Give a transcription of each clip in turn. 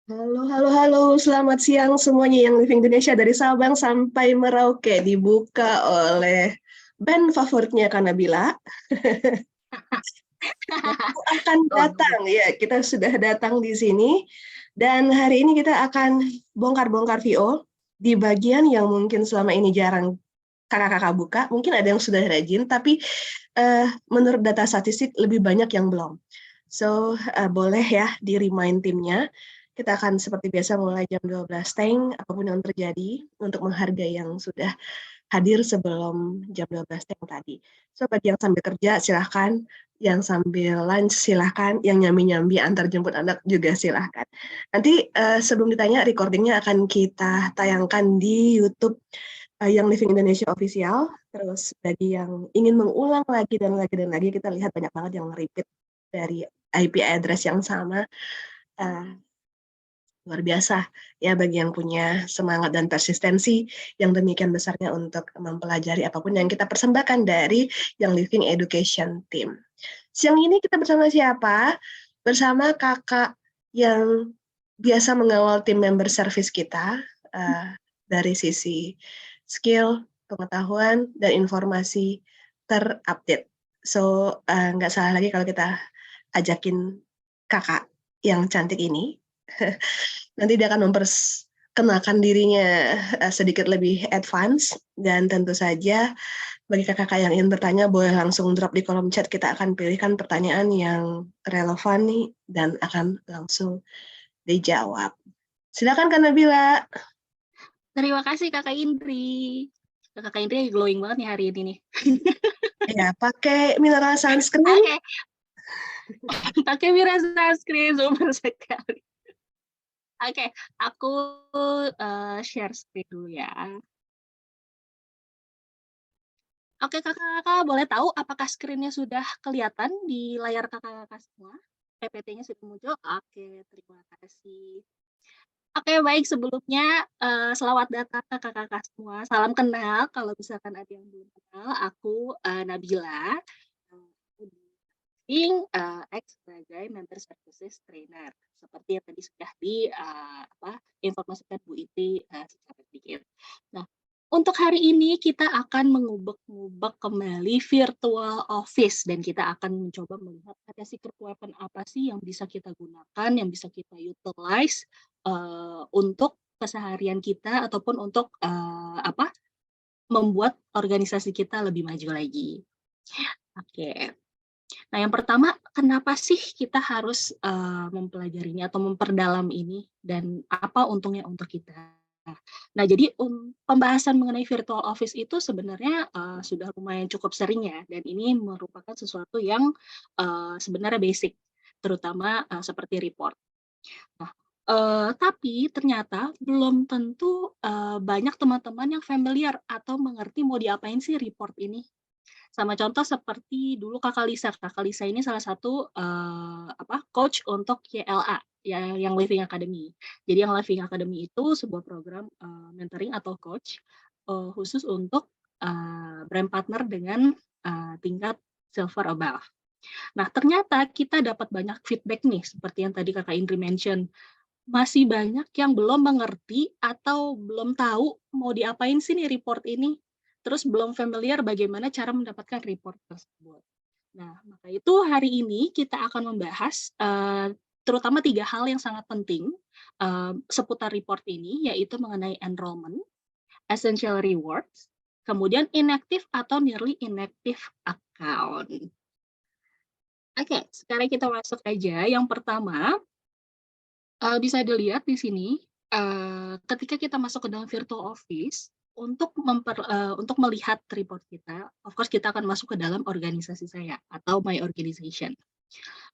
Halo, halo, halo. Selamat siang semuanya yang Living Indonesia dari Sabang sampai Merauke dibuka oleh band favoritnya Kak Nabila. Waktu akan Waduh. datang, ya kita sudah datang di sini dan hari ini kita akan bongkar-bongkar VO di bagian yang mungkin selama ini jarang kakak-kakak buka. Mungkin ada yang sudah rajin, tapi menurut data statistik lebih banyak yang belum. So, boleh ya di-remind timnya. Kita akan seperti biasa mulai jam 12 teng, apapun yang terjadi, untuk menghargai yang sudah hadir sebelum jam 12 teng tadi. So, bagi yang sambil kerja, silahkan. Yang sambil lunch, silahkan. Yang nyambi-nyambi antar jemput anak juga silahkan. Nanti sebelum ditanya, recordingnya akan kita tayangkan di YouTube yang Living Indonesia Official. Terus bagi yang ingin mengulang lagi dan lagi dan lagi, kita lihat banyak banget yang repeat dari IP address yang sama. Uh, Luar biasa ya bagi yang punya semangat dan persistensi yang demikian besarnya untuk mempelajari apapun yang kita persembahkan dari yang Living Education Team. Siang ini kita bersama siapa? Bersama kakak yang biasa mengawal tim member service kita dari sisi skill, pengetahuan, dan informasi terupdate. So, nggak salah lagi kalau kita ajakin kakak yang cantik ini. Nanti dia akan memperkenalkan dirinya sedikit lebih advance, dan tentu saja bagi kakak-kakak yang ingin bertanya boleh langsung drop di kolom chat, kita akan pilihkan pertanyaan yang relevan nih dan akan langsung dijawab. Silakan Kak Nabila. Terima kasih Kakak Indri. Kakak Indri glowing banget nih hari ini nih. Ya, pakai mineral sunscreen. Oke, pakai Mira sunscreen super sekali. Oke, aku share screen dulu ya. Oke, kakak-kakak boleh tahu apakah screen-nya sudah kelihatan di layar kakak-kakak semua? PPT-nya sudah muncul? Oke, terima kasih. Oke, baik sebelumnya selamat datang ke kakak-kakak semua. Salam kenal kalau misalkan ada yang belum kenal. Aku Nabila. Aku sebagai Mentor Services Trainer. Seperti yang tadi sudah diinformasikan Bu Iti secara sedikit. Nah, untuk hari ini kita akan mengubek-ngubek kembali virtual office dan kita akan mencoba melihat ada secret weapon apa sih yang bisa kita gunakan, yang bisa kita utilize untuk keseharian kita ataupun untuk membuat organisasi kita lebih maju lagi. Oke. Nah, yang pertama, kenapa sih kita harus mempelajarinya atau memperdalam ini dan apa untungnya untuk kita? Nah, jadi pembahasan mengenai virtual office itu sebenarnya sudah lumayan cukup sering ya, dan ini merupakan sesuatu yang sebenarnya basic, terutama seperti report. Nah, tapi ternyata belum tentu banyak teman-teman yang familiar atau mengerti mau diapain sih report ini. Sama contoh seperti dulu Kakak Lisa. Kakak Lisa ini salah satu coach untuk YLA, ya, yang Living Academy. Jadi yang Living Academy itu sebuah program mentoring atau coach khusus untuk brand partner dengan tingkat silver above. Nah, ternyata kita dapat banyak feedback nih, seperti yang tadi Kakak Indri mention. Masih banyak yang belum mengerti atau belum tahu mau diapain sih nih report ini. Terus belum familiar bagaimana cara mendapatkan report tersebut. Nah, maka itu hari ini kita akan membahas terutama 3 hal yang sangat penting seputar report ini, yaitu mengenai enrollment, essential rewards, kemudian inactive atau nearly inactive account. Oke, sekarang kita masuk aja. Yang pertama, bisa dilihat di sini, ketika kita masuk ke dalam virtual office, untuk melihat report kita, of course kita akan masuk ke dalam organisasi saya atau my organization.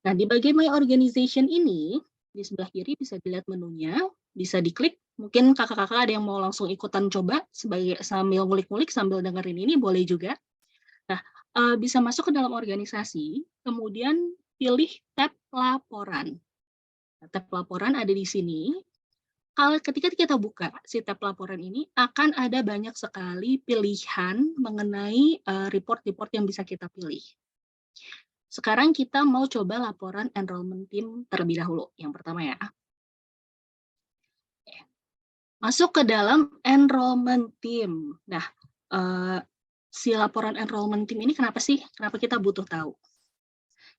Nah, di bagian my organization ini, di sebelah kiri bisa dilihat menunya, bisa diklik, mungkin kakak-kakak ada yang mau langsung ikutan coba sambil ngulik-ngulik, sambil dengerin ini boleh juga. Nah, bisa masuk ke dalam organisasi, kemudian pilih tab laporan. Tab laporan ada di sini. Kalau ketika kita buka si tab laporan ini, akan ada banyak sekali pilihan mengenai report-report yang bisa kita pilih. Sekarang kita mau coba laporan enrollment team terlebih dahulu, yang pertama ya. Masuk ke dalam enrollment team. Nah, si laporan enrollment team ini kenapa sih? Kenapa kita butuh tahu?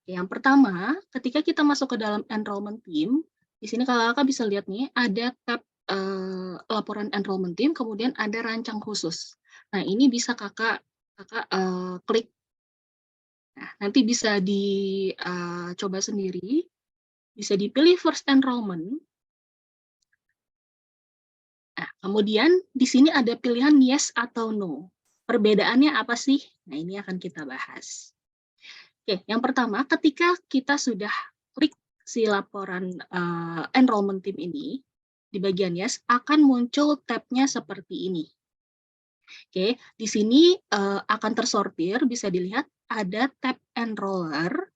Yang pertama, ketika kita masuk ke dalam enrollment team, di sini kakak bisa lihat nih, ada tab laporan enrollment team, kemudian ada rancang khusus. Nah, ini bisa kakak klik. Nah, nanti bisa dicoba sendiri, bisa dipilih first enrollment. Nah, kemudian di sini ada pilihan yes atau no. Perbedaannya apa sih? Nah, ini akan kita bahas. Oke, yang pertama, ketika kita sudah klik si laporan enrollment team ini, di bagian yes, akan muncul tab-nya seperti ini. Oke, di sini akan tersortir, bisa dilihat ada tab enroller,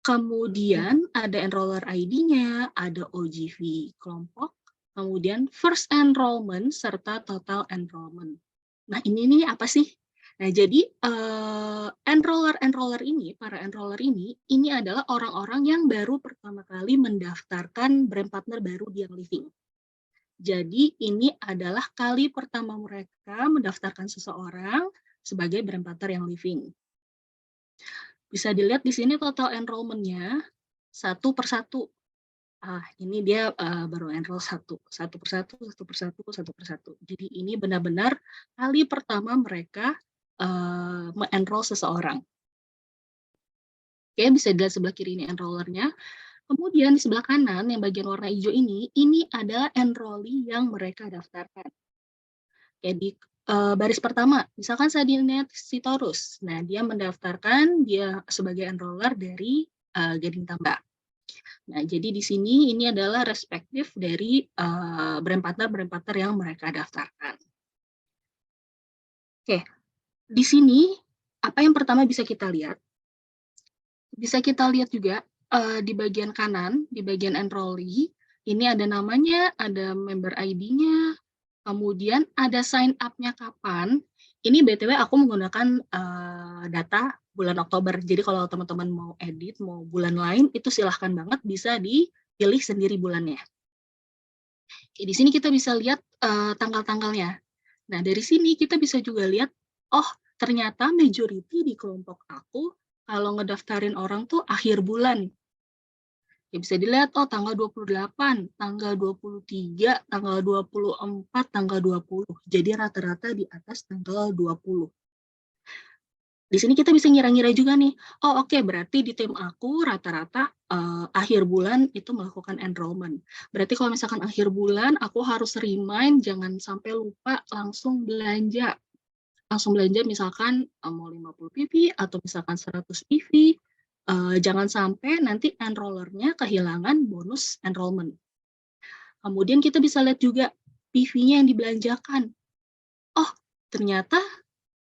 kemudian ada enroller ID-nya, ada OGV kelompok, kemudian first enrollment, serta total enrollment. Nah, ini nih apa sih? Nah, jadi enroller ini, para enroller ini adalah orang-orang yang baru pertama kali mendaftarkan brand partner baru di Young Living. Jadi ini adalah kali pertama mereka mendaftarkan seseorang sebagai brand partner Young Living. Bisa dilihat di sini total enrollment-nya satu persatu. Ini dia baru enroll satu persatu. Jadi ini benar-benar kali pertama mereka me-enroll seseorang. Oke, bisa dilihat sebelah kiri ini enrollernya. Kemudian di sebelah kanan yang bagian warna hijau ini adalah enrollee yang mereka daftarkan. Jadi baris pertama, misalkan Sadinea Sitorus. Nah, dia mendaftarkan dia sebagai enroller dari Gading Tambak. Nah, jadi di sini ini adalah respektif dari brand partner yang mereka daftarkan. Oke, di sini apa yang pertama bisa kita lihat? Bisa kita lihat juga di bagian kanan, di bagian enrollee, ini ada namanya, ada member ID-nya, kemudian ada sign up-nya kapan. Ini BTW aku menggunakan data bulan Oktober. Jadi kalau teman-teman mau edit, mau bulan lain, itu silahkan banget bisa dipilih sendiri bulannya. Oke, di sini kita bisa lihat tanggal-tanggalnya. Nah, dari sini kita bisa juga lihat, oh ternyata majority di kelompok aku kalau ngedaftarin orang tuh akhir bulan. Ya bisa dilihat, oh tanggal 28, tanggal 23, tanggal 24, tanggal 20. Jadi rata-rata di atas tanggal 20. Di sini kita bisa ngira-ngira juga nih, oh oke, berarti di tim aku rata-rata akhir bulan itu melakukan enrollment. Berarti kalau misalkan akhir bulan aku harus remind, jangan sampai lupa langsung belanja. Langsung belanja misalkan mau 50 PV atau misalkan 100 PV, jangan sampai nanti enrollernya kehilangan bonus enrollment. Kemudian kita bisa lihat juga PV-nya yang dibelanjakan. Oh, ternyata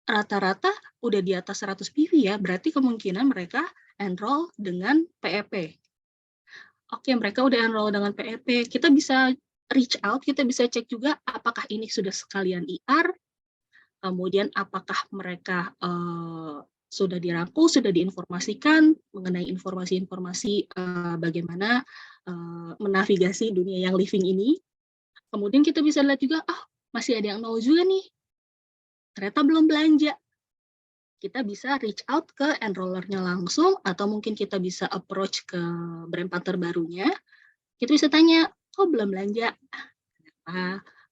rata-rata udah di atas 100 PV ya, berarti kemungkinan mereka enroll dengan PEP. Oke, mereka udah enroll dengan PEP. Kita bisa reach out, kita bisa cek juga apakah ini sudah sekalian IR, kemudian apakah mereka sudah dirangkul, sudah diinformasikan mengenai informasi-informasi bagaimana menavigasi dunia yang living ini. Kemudian kita bisa lihat juga, masih ada yang nol juga nih, ternyata belum belanja. Kita bisa reach out ke enrollernya langsung, atau mungkin kita bisa approach ke brand partner barunya. Kita bisa tanya, kok belum belanja?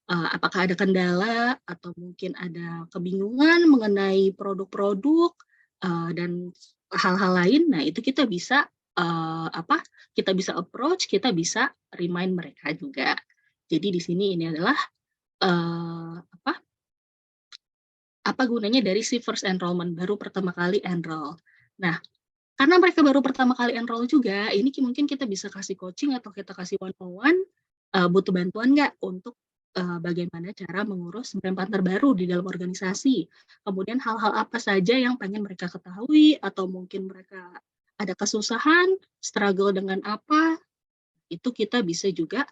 Apakah ada kendala atau mungkin ada kebingungan mengenai produk-produk dan hal-hal lain. Nah, itu kita bisa kita bisa approach, kita bisa remind mereka juga. Jadi di sini ini adalah apa gunanya dari si first enrollment, baru pertama kali enroll. Nah, karena mereka baru pertama kali enroll juga, ini mungkin kita bisa kasih coaching atau kita kasih one-on-one, butuh bantuan nggak untuk bagaimana cara mengurus brand partner baru di dalam organisasi. Kemudian hal-hal apa saja yang pengen mereka ketahui, atau mungkin mereka ada kesusahan, struggle dengan apa, itu kita bisa juga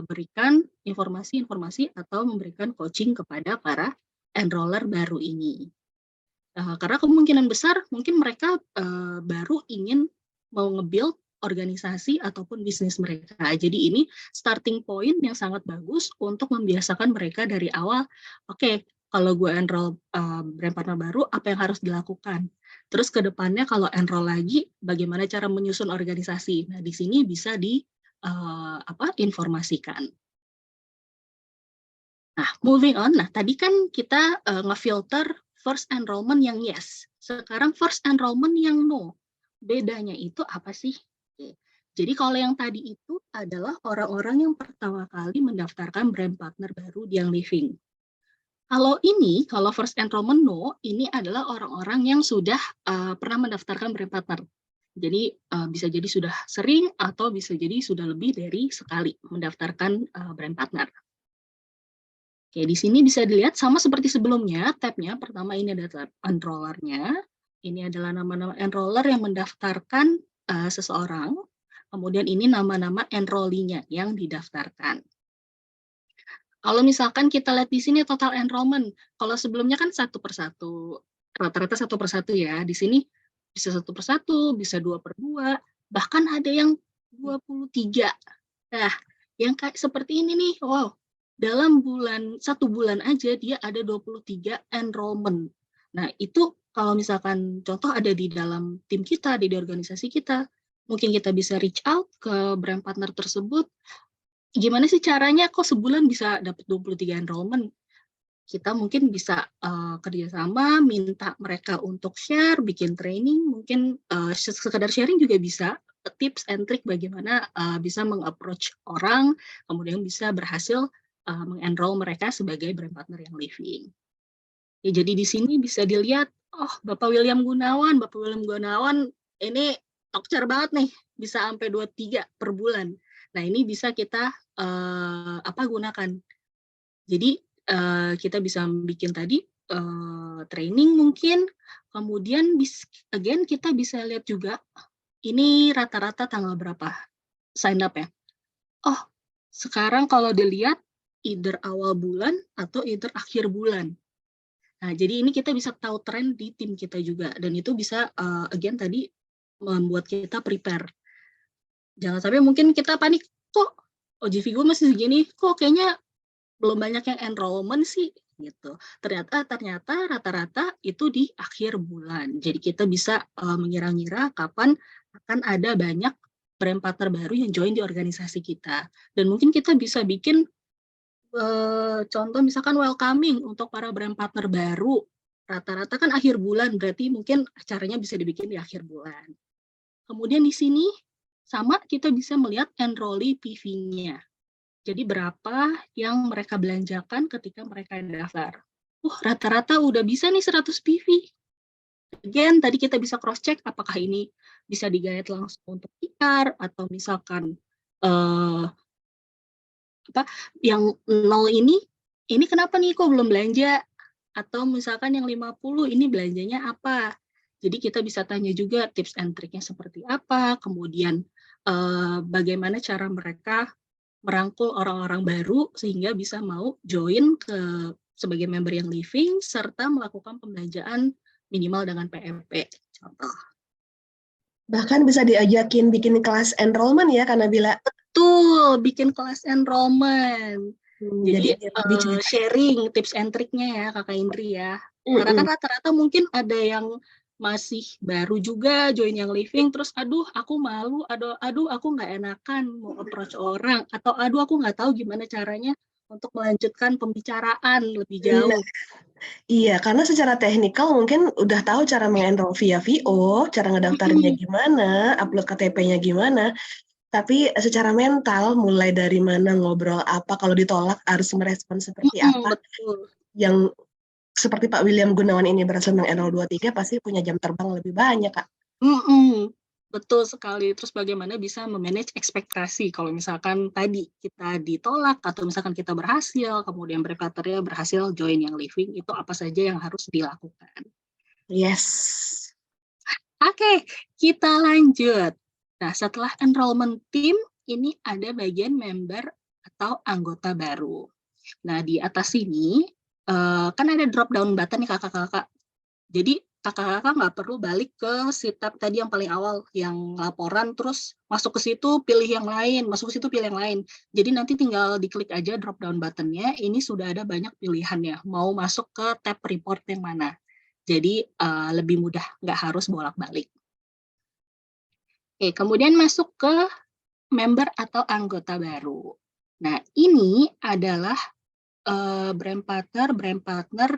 berikan informasi-informasi atau memberikan coaching kepada para enroller baru ini. Karena kemungkinan besar mungkin mereka baru ingin mau nge-build organisasi ataupun bisnis mereka. Jadi ini starting point yang sangat bagus untuk membiasakan mereka dari awal. Oke, kalau gue enroll brand partner baru, apa yang harus dilakukan? Terus ke depannya kalau enroll lagi, bagaimana cara menyusun organisasi? Nah, di sini bisa informasikan. Nah, moving on. Nah, tadi kan kita ngefilter first enrollment yang yes. Sekarang first enrollment yang no. Bedanya itu apa sih? Oke. Jadi kalau yang tadi itu adalah orang-orang yang pertama kali mendaftarkan brand partner baru di Young Living. Kalau first enrollment no, ini adalah orang-orang yang sudah pernah mendaftarkan brand partner. Jadi bisa jadi sudah sering atau bisa jadi sudah lebih dari sekali mendaftarkan brand partner. Oke, di sini bisa dilihat sama seperti sebelumnya, tabnya pertama ini adalah enrollernya, ini adalah nama-nama enroller yang mendaftarkan seseorang, kemudian ini nama-nama enrollee-nya yang didaftarkan. Kalau misalkan kita lihat di sini total enrollment, kalau sebelumnya kan satu persatu, rata-rata satu persatu ya, di sini bisa satu persatu, bisa 2/2, bahkan ada yang 23. Nah, yang kayak seperti ini nih, wow, dalam satu bulan aja dia ada 23 enrollment. Nah, itu kalau misalkan contoh ada di dalam tim kita, di organisasi kita, mungkin kita bisa reach out ke brand partner tersebut. Gimana sih caranya kok sebulan bisa dapat 23 enrollment? Kita mungkin bisa kerjasama, minta mereka untuk share, bikin training, mungkin sekedar sharing juga bisa, tips and trick bagaimana bisa meng-approach orang, kemudian bisa berhasil mengenroll mereka sebagai brand partner yang living. Ya, jadi di sini bisa dilihat, oh Bapak William Gunawan ini tokcer banget nih, bisa sampai 23 per bulan. Nah ini bisa kita gunakan. Jadi kita bisa bikin tadi training mungkin, kemudian kita bisa lihat juga ini rata-rata tanggal berapa sign up ya. Oh, sekarang kalau dilihat either awal bulan atau either akhir bulan. Nah, jadi ini kita bisa tahu tren di tim kita juga, dan itu bisa tadi membuat kita prepare. Jangan sampai mungkin kita panik, kok OJV gue masih segini, kok kayaknya belum banyak yang enrollment sih gitu. Ternyata rata-rata itu di akhir bulan. Jadi kita bisa mengira-ngira kapan akan ada banyak brand partner baru yang join di organisasi kita. Dan mungkin kita bisa bikin contoh misalkan welcoming untuk para brand partner baru. Rata-rata kan akhir bulan, berarti mungkin acaranya bisa dibikin di akhir bulan. Kemudian di sini sama kita bisa melihat enrollee PV-nya. Jadi berapa yang mereka belanjakan ketika mereka daftar. Rata-rata udah bisa nih 100 PV. Again, tadi kita bisa cross-check apakah ini bisa digayat langsung untuk PR, atau misalkan yang 0 ini kenapa nih kok belum belanja? Atau misalkan yang 50 ini belanjanya apa? Jadi kita bisa tanya juga tips and triknya seperti apa, kemudian bagaimana cara mereka merangkul orang-orang baru sehingga bisa mau join sebagai member yang living serta melakukan pembelanjaan minimal dengan PMP. Contoh. Bahkan bisa diajakin bikin kelas enrollment ya, karena Bila. Betul, bikin kelas enrollment. Jadi lebih sharing tips and triknya ya Kakak Indri ya. Karena kan rata-rata mungkin ada yang masih baru juga join yang living, terus aduh aku malu, aduh aku nggak enakan mau approach orang, atau aduh aku nggak tahu gimana caranya untuk melanjutkan pembicaraan lebih jauh. Iya, karena secara teknikal mungkin udah tahu cara mengenroll via VO, cara ngedaftarnya gimana, upload KTP-nya gimana, tapi secara mental mulai dari mana, ngobrol apa, kalau ditolak harus merespon seperti apa. Betul. Yang seperti Pak William Gunawan ini berhasil mengenroll 23 pasti punya jam terbang lebih banyak, Kak. Betul sekali. Terus bagaimana bisa memanage ekspektasi kalau misalkan tadi kita ditolak atau misalkan kita berhasil, kemudian brand berhasil join yang living, itu apa saja yang harus dilakukan. Yes. Oke, kita lanjut. Nah, setelah enrollment team, ini ada bagian member atau anggota baru. Nah, di atas sini kan ada drop down button nih kakak-kakak. Jadi kakak-kakak nggak perlu balik ke si tab tadi yang paling awal, yang laporan, terus masuk ke situ pilih yang lain, masuk ke situ pilih yang lain. Jadi nanti tinggal diklik aja drop down button-nya, ini sudah ada banyak pilihannya, mau masuk ke tab report yang mana. Jadi lebih mudah, nggak harus bolak-balik. Oke, kemudian masuk ke member atau anggota baru. Nah, ini adalah brand partner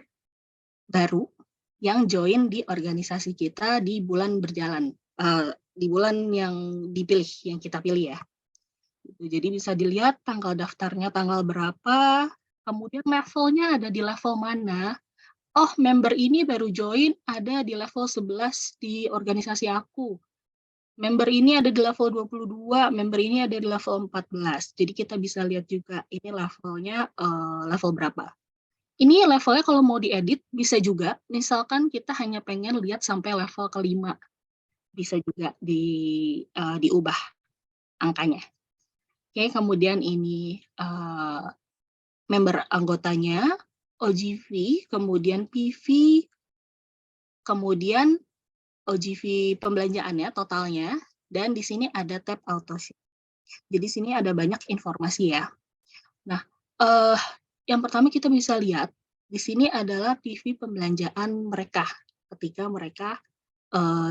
baru yang join di organisasi kita di bulan berjalan, di bulan yang dipilih, yang kita pilih ya. Jadi bisa dilihat tanggal daftarnya tanggal berapa, kemudian levelnya ada di level mana. Oh, member ini baru join ada di level 11 di organisasi aku. Member ini ada di level 22, member ini ada di level 14. Jadi kita bisa lihat juga ini levelnya level berapa. Ini levelnya kalau mau diedit bisa juga, misalkan kita hanya pengen lihat sampai level ke-5, bisa juga diubah angkanya. Oke, kemudian ini member anggotanya, OGV, kemudian PV, kemudian OGV pembelanjaannya, totalnya, dan di sini ada tab auto-ship. Jadi sini ada banyak informasi ya. Nah, yang pertama kita bisa lihat, di sini adalah PV pembelanjaan mereka ketika mereka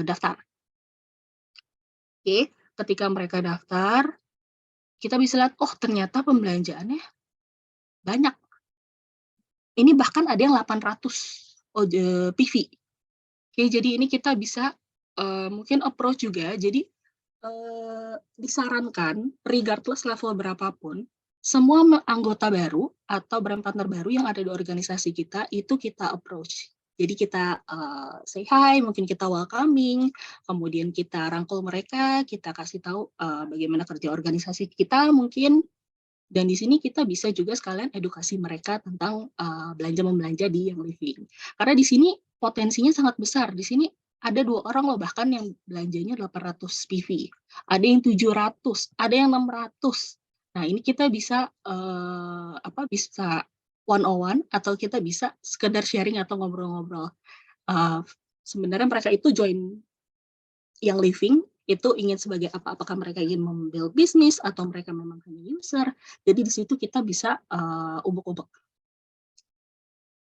daftar. Oke, ketika mereka daftar, kita bisa lihat, oh ternyata pembelanjaannya banyak. Ini bahkan ada yang 800 PV. Oke, jadi ini kita bisa mungkin approach juga. Jadi disarankan regardless level berapapun, semua anggota baru atau brand partner baru yang ada di organisasi kita itu kita approach. Jadi kita say hi, mungkin kita welcoming, kemudian kita rangkul mereka, kita kasih tahu bagaimana kerja organisasi kita mungkin, dan di sini kita bisa juga sekalian edukasi mereka tentang belanja-membelanja di Young Living. Karena di sini potensinya sangat besar. Di sini ada 2 orang loh bahkan yang belanjanya 800 PV. Ada yang 700, ada yang 600. Nah, ini kita bisa bisa one on one atau kita bisa sekedar sharing atau ngobrol-ngobrol. Sebenarnya mereka itu join Young Living itu ingin sebagai apa? Apakah mereka ingin membuild bisnis atau mereka memang hanya user? Jadi di situ kita bisa ubek-ubek.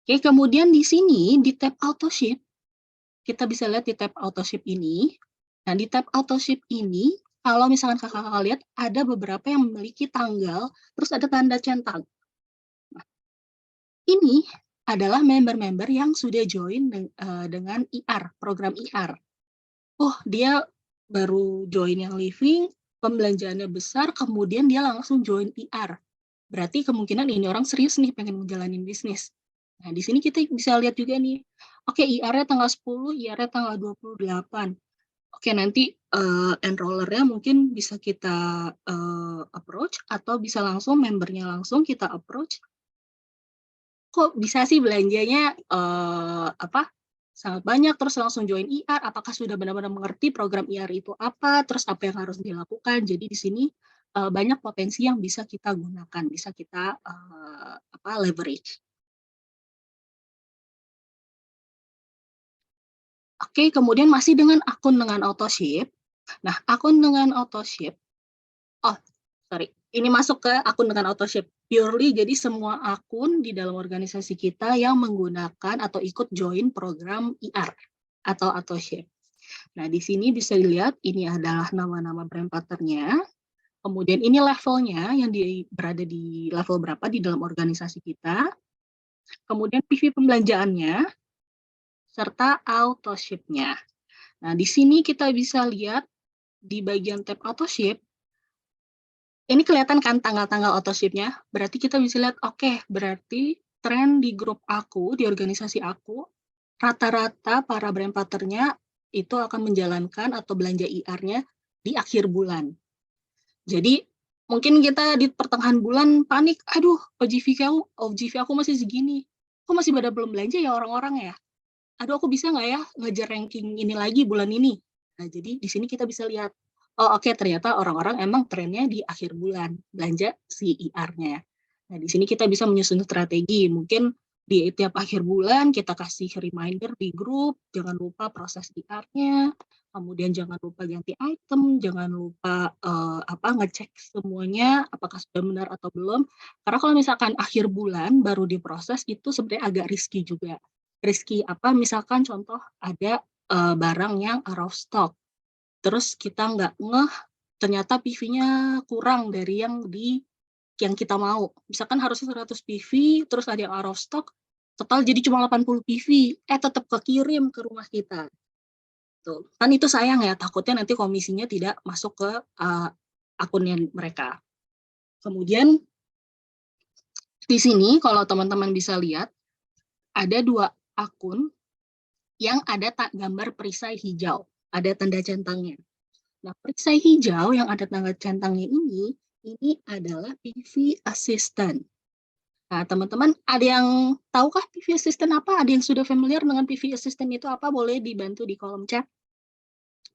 Oke, kemudian di sini di tab auto-ship, kita bisa lihat di tab auto-ship ini. Nah, di tab auto-ship ini, kalau misalkan kakak-kakak lihat, ada beberapa yang memiliki tanggal, terus ada tanda centang. Nah, ini adalah member-member yang sudah join dengan IR, program IR. Oh, dia baru join Young Living, pembelanjaannya besar, kemudian dia langsung join IR. Berarti kemungkinan ini orang serius nih pengen menjalani bisnis. Nah, di sini kita bisa lihat juga nih, oke, IR-nya tanggal 10, IR-nya tanggal 28. Oke, nanti enrollernya mungkin bisa kita approach atau bisa langsung membernya langsung kita approach. Kok bisa sih belanjanya sangat banyak terus langsung join IR, apakah sudah benar-benar mengerti program IR itu apa, terus apa yang harus dilakukan. Jadi di sini banyak potensi yang bisa kita gunakan, bisa kita leverage. Oke, kemudian masih dengan akun dengan auto-ship. Nah, akun dengan auto-ship, oh sorry, ini masuk ke akun dengan auto-ship. Purely jadi semua akun di dalam organisasi kita yang menggunakan atau ikut join program IR atau auto-ship. Nah, di sini bisa dilihat ini adalah nama-nama brand partnernya. Kemudian ini levelnya yang berada di level berapa di dalam organisasi kita. Kemudian PV pembelanjaannya, serta auto-ship-nya. Nah, di sini kita bisa lihat di bagian tab auto-ship, ini kelihatan kan tanggal-tanggal auto-ship-nya, berarti kita bisa lihat, oke, berarti tren di grup aku, di organisasi aku, rata-rata para brand partnernya itu akan menjalankan atau belanja IR-nya di akhir bulan. Jadi mungkin kita di pertengahan bulan panik, aduh OGV aku masih segini, kok masih pada belum belanja ya orang-orang ya? Aduh aku bisa nggak ya ngejar ranking ini lagi bulan ini? Nah jadi di sini kita bisa lihat, oh oke, ternyata orang-orang emang trennya di akhir bulan belanja si IR-nya. Nah di sini kita bisa menyusun strategi, mungkin di tiap akhir bulan kita kasih reminder di grup, jangan lupa proses IR-nya, kemudian jangan lupa ganti item, jangan lupa ngecek semuanya apakah sudah benar atau belum. Karena kalau misalkan akhir bulan baru diproses itu sebenarnya agak risky juga. Risky apa? Misalkan contoh ada barang yang out of stock, terus kita nggak ngeh ternyata PV-nya kurang dari yang kita mau. Misalkan harusnya 100 PV, terus ada yang out of stock, total jadi cuma 80 PV, tetap kekirim ke rumah kita. Tuh. Kan itu sayang ya, takutnya nanti komisinya tidak masuk ke akunnya mereka. Kemudian di sini kalau teman-teman bisa lihat, ada 2 akun yang ada gambar perisai hijau, ada tanda centangnya. Nah, perisai hijau yang ada tanda centangnya ini adalah PV Assistant. Nah, teman-teman, ada yang tahukah PV Assistant apa? Ada yang sudah familiar dengan PV Assistant itu apa? Boleh dibantu di kolom chat.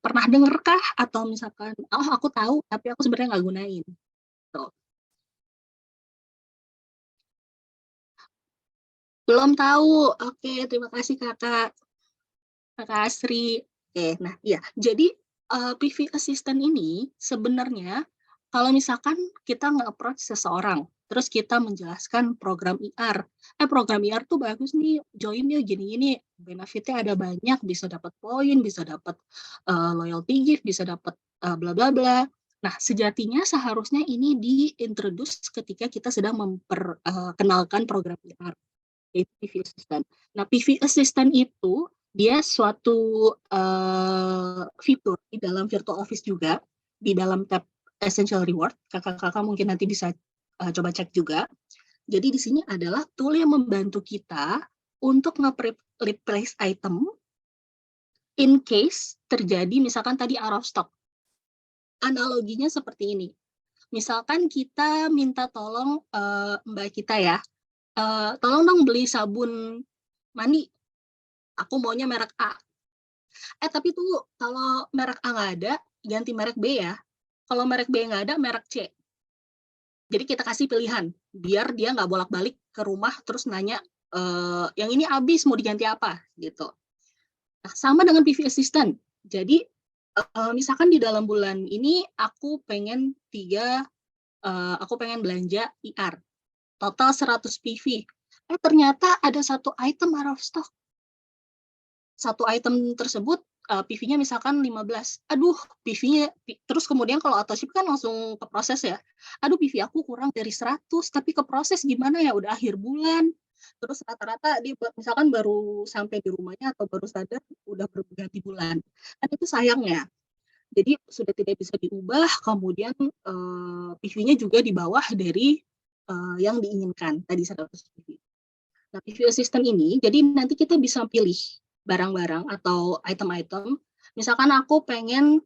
Pernah dengarkah? Atau misalkan, aku tahu, tapi aku sebenarnya nggak gunain. Tuh. Belum tahu. Oke, terima kasih Kakak Asri. Oke, nah iya. Jadi, PV Assistant ini sebenarnya kalau misalkan kita nge-approach seseorang, terus kita menjelaskan program IR. Program IR tuh bagus nih, join ya gini-gini, benefitnya ada banyak, bisa dapat poin, bisa dapat loyalty gift, bisa dapat bla bla bla. Nah, sejatinya seharusnya ini diintroduce ketika kita sedang memperkenalkan program IR, yaitu PV Assistant. Nah, PV Assistant itu dia suatu fitur di dalam Virtual Office juga, di dalam tab Essential Reward. Kakak-kakak mungkin nanti bisa coba cek juga. Jadi di sini adalah tool yang membantu kita untuk nge-replace item in case terjadi misalkan tadi out of stock. Analoginya seperti ini. Misalkan kita minta tolong mbak kita ya, tolong dong beli sabun mandi. Aku maunya merek A. Tapi tuh kalau merek A nggak ada, ganti merek B ya. Kalau merek B nggak ada, merek C. Jadi kita kasih pilihan, biar dia nggak bolak-balik ke rumah terus nanya, yang ini habis mau diganti apa gitu. Nah, sama dengan PV Assistant. Jadi misalkan di dalam bulan ini aku pengen belanja IR, total 100 PV. Ternyata ada satu item out of stock. Satu item tersebut PV-nya misalkan 15. Aduh, PV-nya terus kemudian kalau autoship kan langsung ke proses ya. Aduh, PV aku kurang dari 100, tapi ke proses gimana ya? Udah akhir bulan. Terus rata-rata dia misalkan baru sampai di rumahnya atau baru sadar udah berganti bulan. Kan itu sayangnya. Jadi sudah tidak bisa diubah, kemudian PV-nya juga di bawah dari yang diinginkan tadi 100 PV. Nah, PV Assistant ini, jadi nanti kita bisa pilih barang-barang atau item-item. Misalkan aku pengen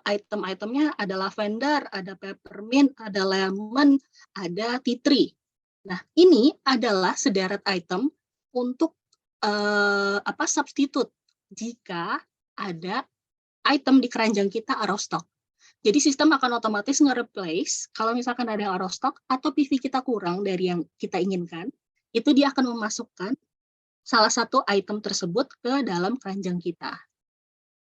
item-itemnya ada lavender, ada peppermint, ada lemon, ada tea tree. Nah, ini adalah sederet item untuk substitute jika ada item di keranjang kita out of stock. Jadi sistem akan otomatis nge-replace kalau misalkan ada yang out of stock atau PV kita kurang dari yang kita inginkan, itu dia akan memasukkan salah satu item tersebut ke dalam keranjang kita.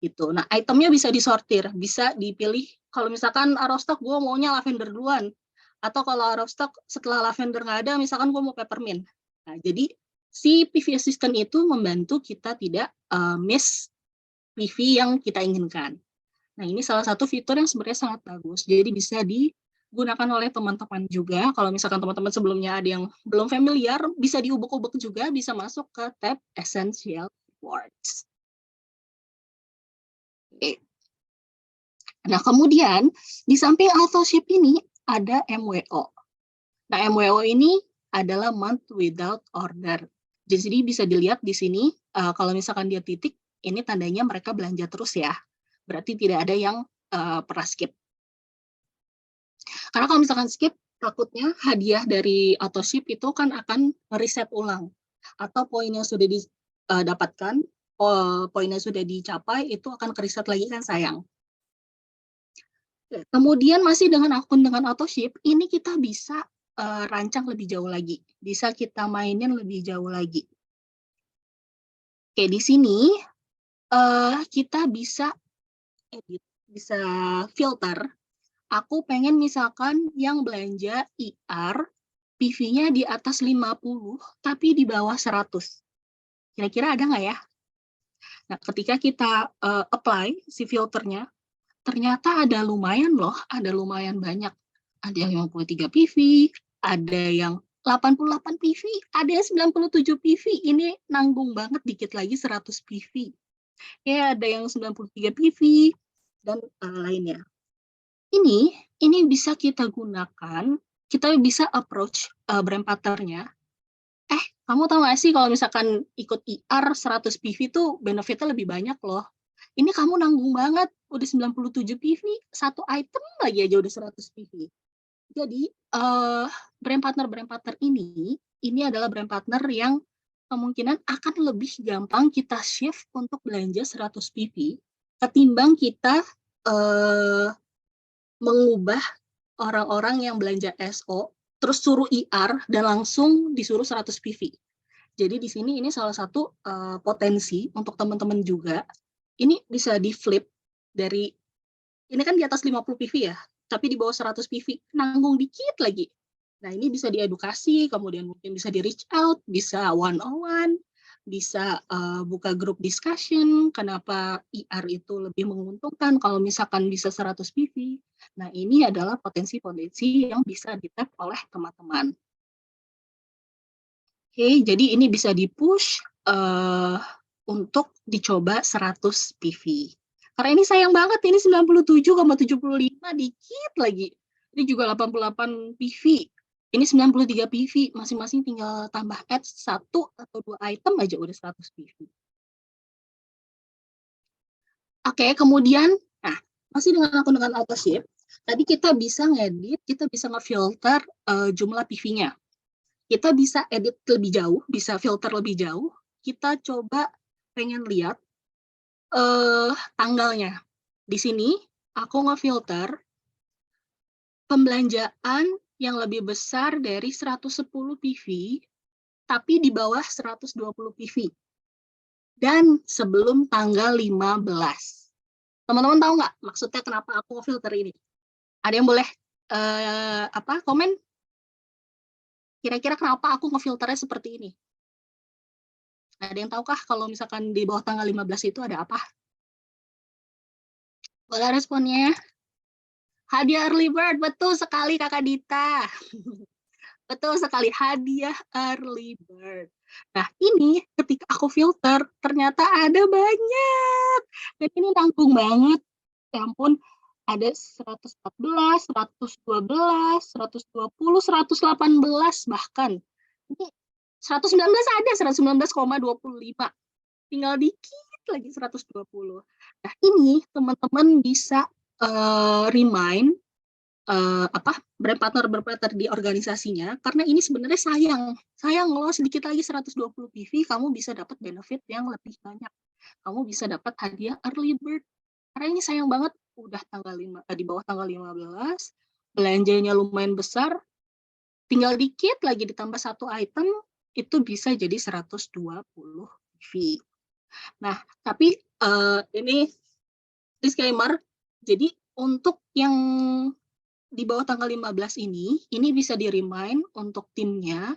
Gitu. Nah, itemnya bisa disortir, bisa dipilih. Kalau misalkan out of stock, gue maunya lavender duluan. Atau kalau out of stock, setelah lavender nggak ada, misalkan gue mau peppermint. Nah, jadi si PV Assistant itu membantu kita tidak miss PV yang kita inginkan. Nah, ini salah satu fitur yang sebenarnya sangat bagus. Jadi bisa digunakan oleh teman-teman juga. Kalau misalkan teman-teman sebelumnya ada yang belum familiar, bisa diubek-ubek juga, bisa masuk ke tab Essential Rewards. Oke. Nah, kemudian di samping AutoShip ini ada MWO. Nah, MWO ini adalah Month Without Order. Jadi bisa dilihat di sini, kalau misalkan dia titik, ini tandanya mereka belanja terus ya. Berarti tidak ada yang pernah skip. Karena kalau misalkan skip, takutnya hadiah dari AutoShip itu kan akan reset ulang. Atau poin yang sudah didapatkan, poin yang sudah dicapai, itu akan ke-reset lagi kan sayang. Kemudian masih dengan akun dengan AutoShip, ini kita bisa rancang lebih jauh lagi, bisa kita mainin lebih jauh lagi. Oke, di sini kita bisa edit, bisa filter. Aku pengen misalkan yang belanja IR, PV-nya di atas 50, tapi di bawah 100. Kira-kira ada nggak ya? Nah, ketika kita apply si filternya, ternyata ada lumayan loh, ada lumayan banyak. Ada yang 53 PV, ada yang 88 PV, ada yang 97 PV. Ini nanggung banget, dikit lagi 100 PV. Ya, ada yang 93 PV, dan lainnya. Ini bisa kita gunakan, kita bisa approach brand partnernya. Kamu tahu nggak sih kalau misalkan ikut IR 100 PV tuh benefitnya lebih banyak loh. Ini kamu nanggung banget, udah 97 PV, satu item lagi aja udah 100 PV. Jadi brand partner ini adalah brand partner yang kemungkinan akan lebih gampang kita shift untuk belanja 100 PV ketimbang kita mengubah orang-orang yang belanja SO terus suruh IR dan langsung disuruh 100 PV. Jadi di sini ini salah satu potensi untuk teman-teman juga. Ini bisa di flip dari, ini kan di atas 50 PV ya, tapi di bawah 100 PV, nanggung dikit lagi. Nah, ini bisa diedukasi, kemudian mungkin bisa di reach out, bisa one-on-one, bisa buka grup discussion, kenapa IR itu lebih menguntungkan kalau misalkan bisa 100 PV. Nah, ini adalah potensi-potensi yang bisa di-tap oleh teman-teman. Oke, jadi ini bisa di-push untuk dicoba 100 PV. Karena ini sayang banget, ini 97,75 dikit lagi. Ini juga 88 PV. Ini 93 PV, masing-masing tinggal tambah add 1 atau 2 item aja udah 100 PV. Oke, kemudian, nah, masih dengan auto ship, tadi kita bisa ngedit, kita bisa ngefilter jumlah PV-nya. Kita bisa edit lebih jauh, bisa filter lebih jauh. Kita coba pengen lihat tanggalnya. Di sini aku ngefilter pembelanjaan yang lebih besar dari 110 PV, tapi di bawah 120 PV. Dan sebelum tanggal 15. Teman-teman tahu nggak maksudnya kenapa aku ngefilter ini? Ada yang boleh komen? Kira-kira kenapa aku ngefilternya seperti ini? Ada yang tahukah kalau misalkan di bawah tanggal 15 itu ada apa? Boleh responnya? Hadiah early bird, betul sekali Kakak Dita. Betul sekali, hadiah early bird. Nah, ini ketika aku filter, ternyata ada banyak. Dan ini nanggung banget. Ya ampun, ada 114, 112, 120, 118 bahkan. Ini 119 ada, 119,25. Tinggal dikit lagi 120. Nah, ini teman-teman bisa remind brand partner di organisasinya, karena ini sebenarnya sayang loh, sedikit lagi 120 PV, kamu bisa dapat benefit yang lebih banyak. Kamu bisa dapat hadiah early bird. Karena ini sayang banget, udah di bawah tanggal 15, belanjanya lumayan besar, tinggal dikit lagi ditambah satu item, itu bisa jadi 120 PV. Nah, tapi ini disclaimer, jadi untuk yang di bawah tanggal 15 ini bisa di-remind untuk timnya,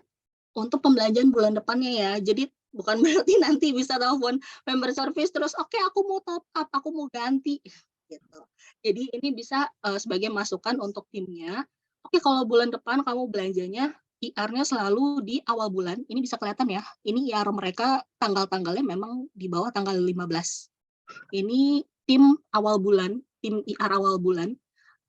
untuk pembelanjaan bulan depannya ya. Jadi bukan berarti nanti bisa telepon member service terus, "Oke, aku mau top up, aku mau ganti." Gitu. Jadi ini bisa sebagai masukan untuk timnya. Oke, kalau bulan depan kamu belanjanya IR-nya selalu di awal bulan, ini bisa kelihatan ya. Ini IR mereka tanggal-tanggalnya memang di bawah tanggal 15. Ini tim awal bulan, tim IR awal bulan.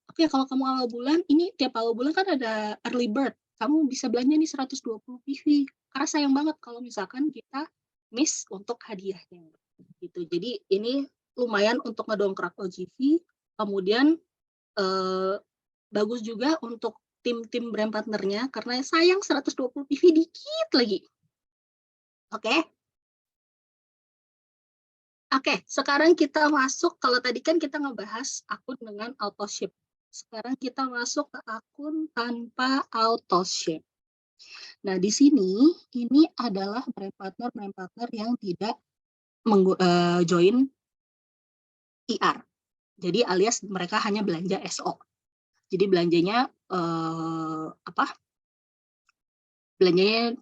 Oke, kalau kamu awal bulan, ini tiap awal bulan kan ada early bird. Kamu bisa belanja nih 120 PV. Karena sayang banget kalau misalkan kita miss untuk hadiahnya. Gitu. Jadi ini lumayan untuk ngedongkrak OGV. Kemudian bagus juga untuk tim-tim brand partnernya karena sayang 120 PV dikit lagi. Oke. Oke, sekarang kita masuk, kalau tadi kan kita ngebahas akun dengan auto ship. Sekarang kita masuk ke akun tanpa auto ship. Nah, di sini ini adalah brand partner yang tidak join IR. Jadi alias mereka hanya belanja SO. Jadi belanjanya belanjanya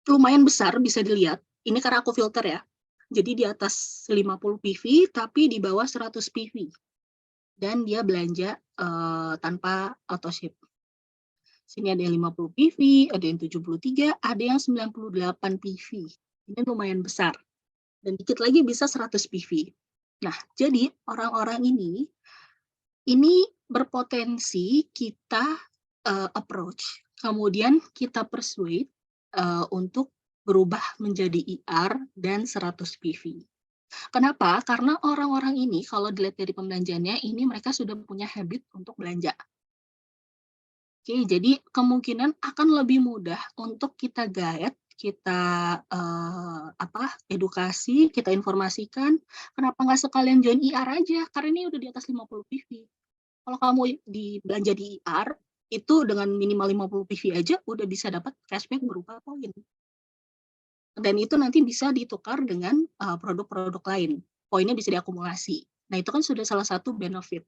lumayan besar, bisa dilihat. Ini karena aku filter ya. Jadi di atas 50 PV tapi di bawah 100 PV. Dan dia belanja tanpa auto ship. Sini ada yang 50 PV, ada yang 73, ada yang 98 PV. Ini lumayan besar. Dan dikit lagi bisa 100 PV. Nah, jadi orang-orang ini berpotensi kita approach, kemudian kita persuade untuk berubah menjadi IR dan 100 PV. Kenapa? Karena orang-orang ini kalau dilihat dari pembelanjaannya, ini mereka sudah punya habit untuk belanja. Oke, jadi kemungkinan akan lebih mudah untuk kita guide, kita edukasi, kita informasikan, kenapa nggak sekalian join IR aja, karena ini udah di atas 50 PV. Kalau kamu belanja di IR, itu dengan minimal 50 PV aja udah bisa dapat cashback berupa poin. Dan itu nanti bisa ditukar dengan produk-produk lain. Poinnya bisa diakumulasi. Nah, itu kan sudah salah satu benefit.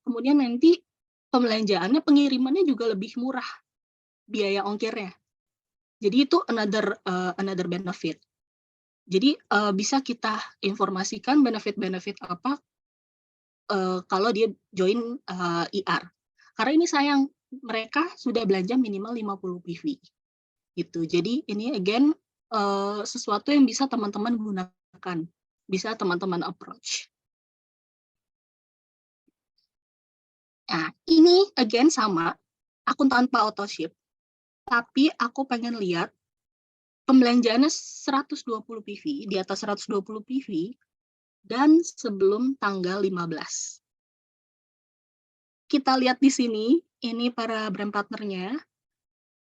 Kemudian nanti pembelanjaannya, pengirimannya juga lebih murah biaya ongkirnya. Jadi itu another benefit. Jadi bisa kita informasikan benefit-benefit apa kalau dia join IR. Karena ini sayang, mereka sudah belanja minimal 50 PV. Gitu. Jadi ini again sesuatu yang bisa teman-teman gunakan, bisa teman-teman approach. Nah, ini again sama, akun tanpa auto ship, tapi aku pengen lihat pembelanjaannya 120 PV, di atas 120 PV, dan sebelum tanggal 15. Kita lihat di sini, ini para brand partnernya,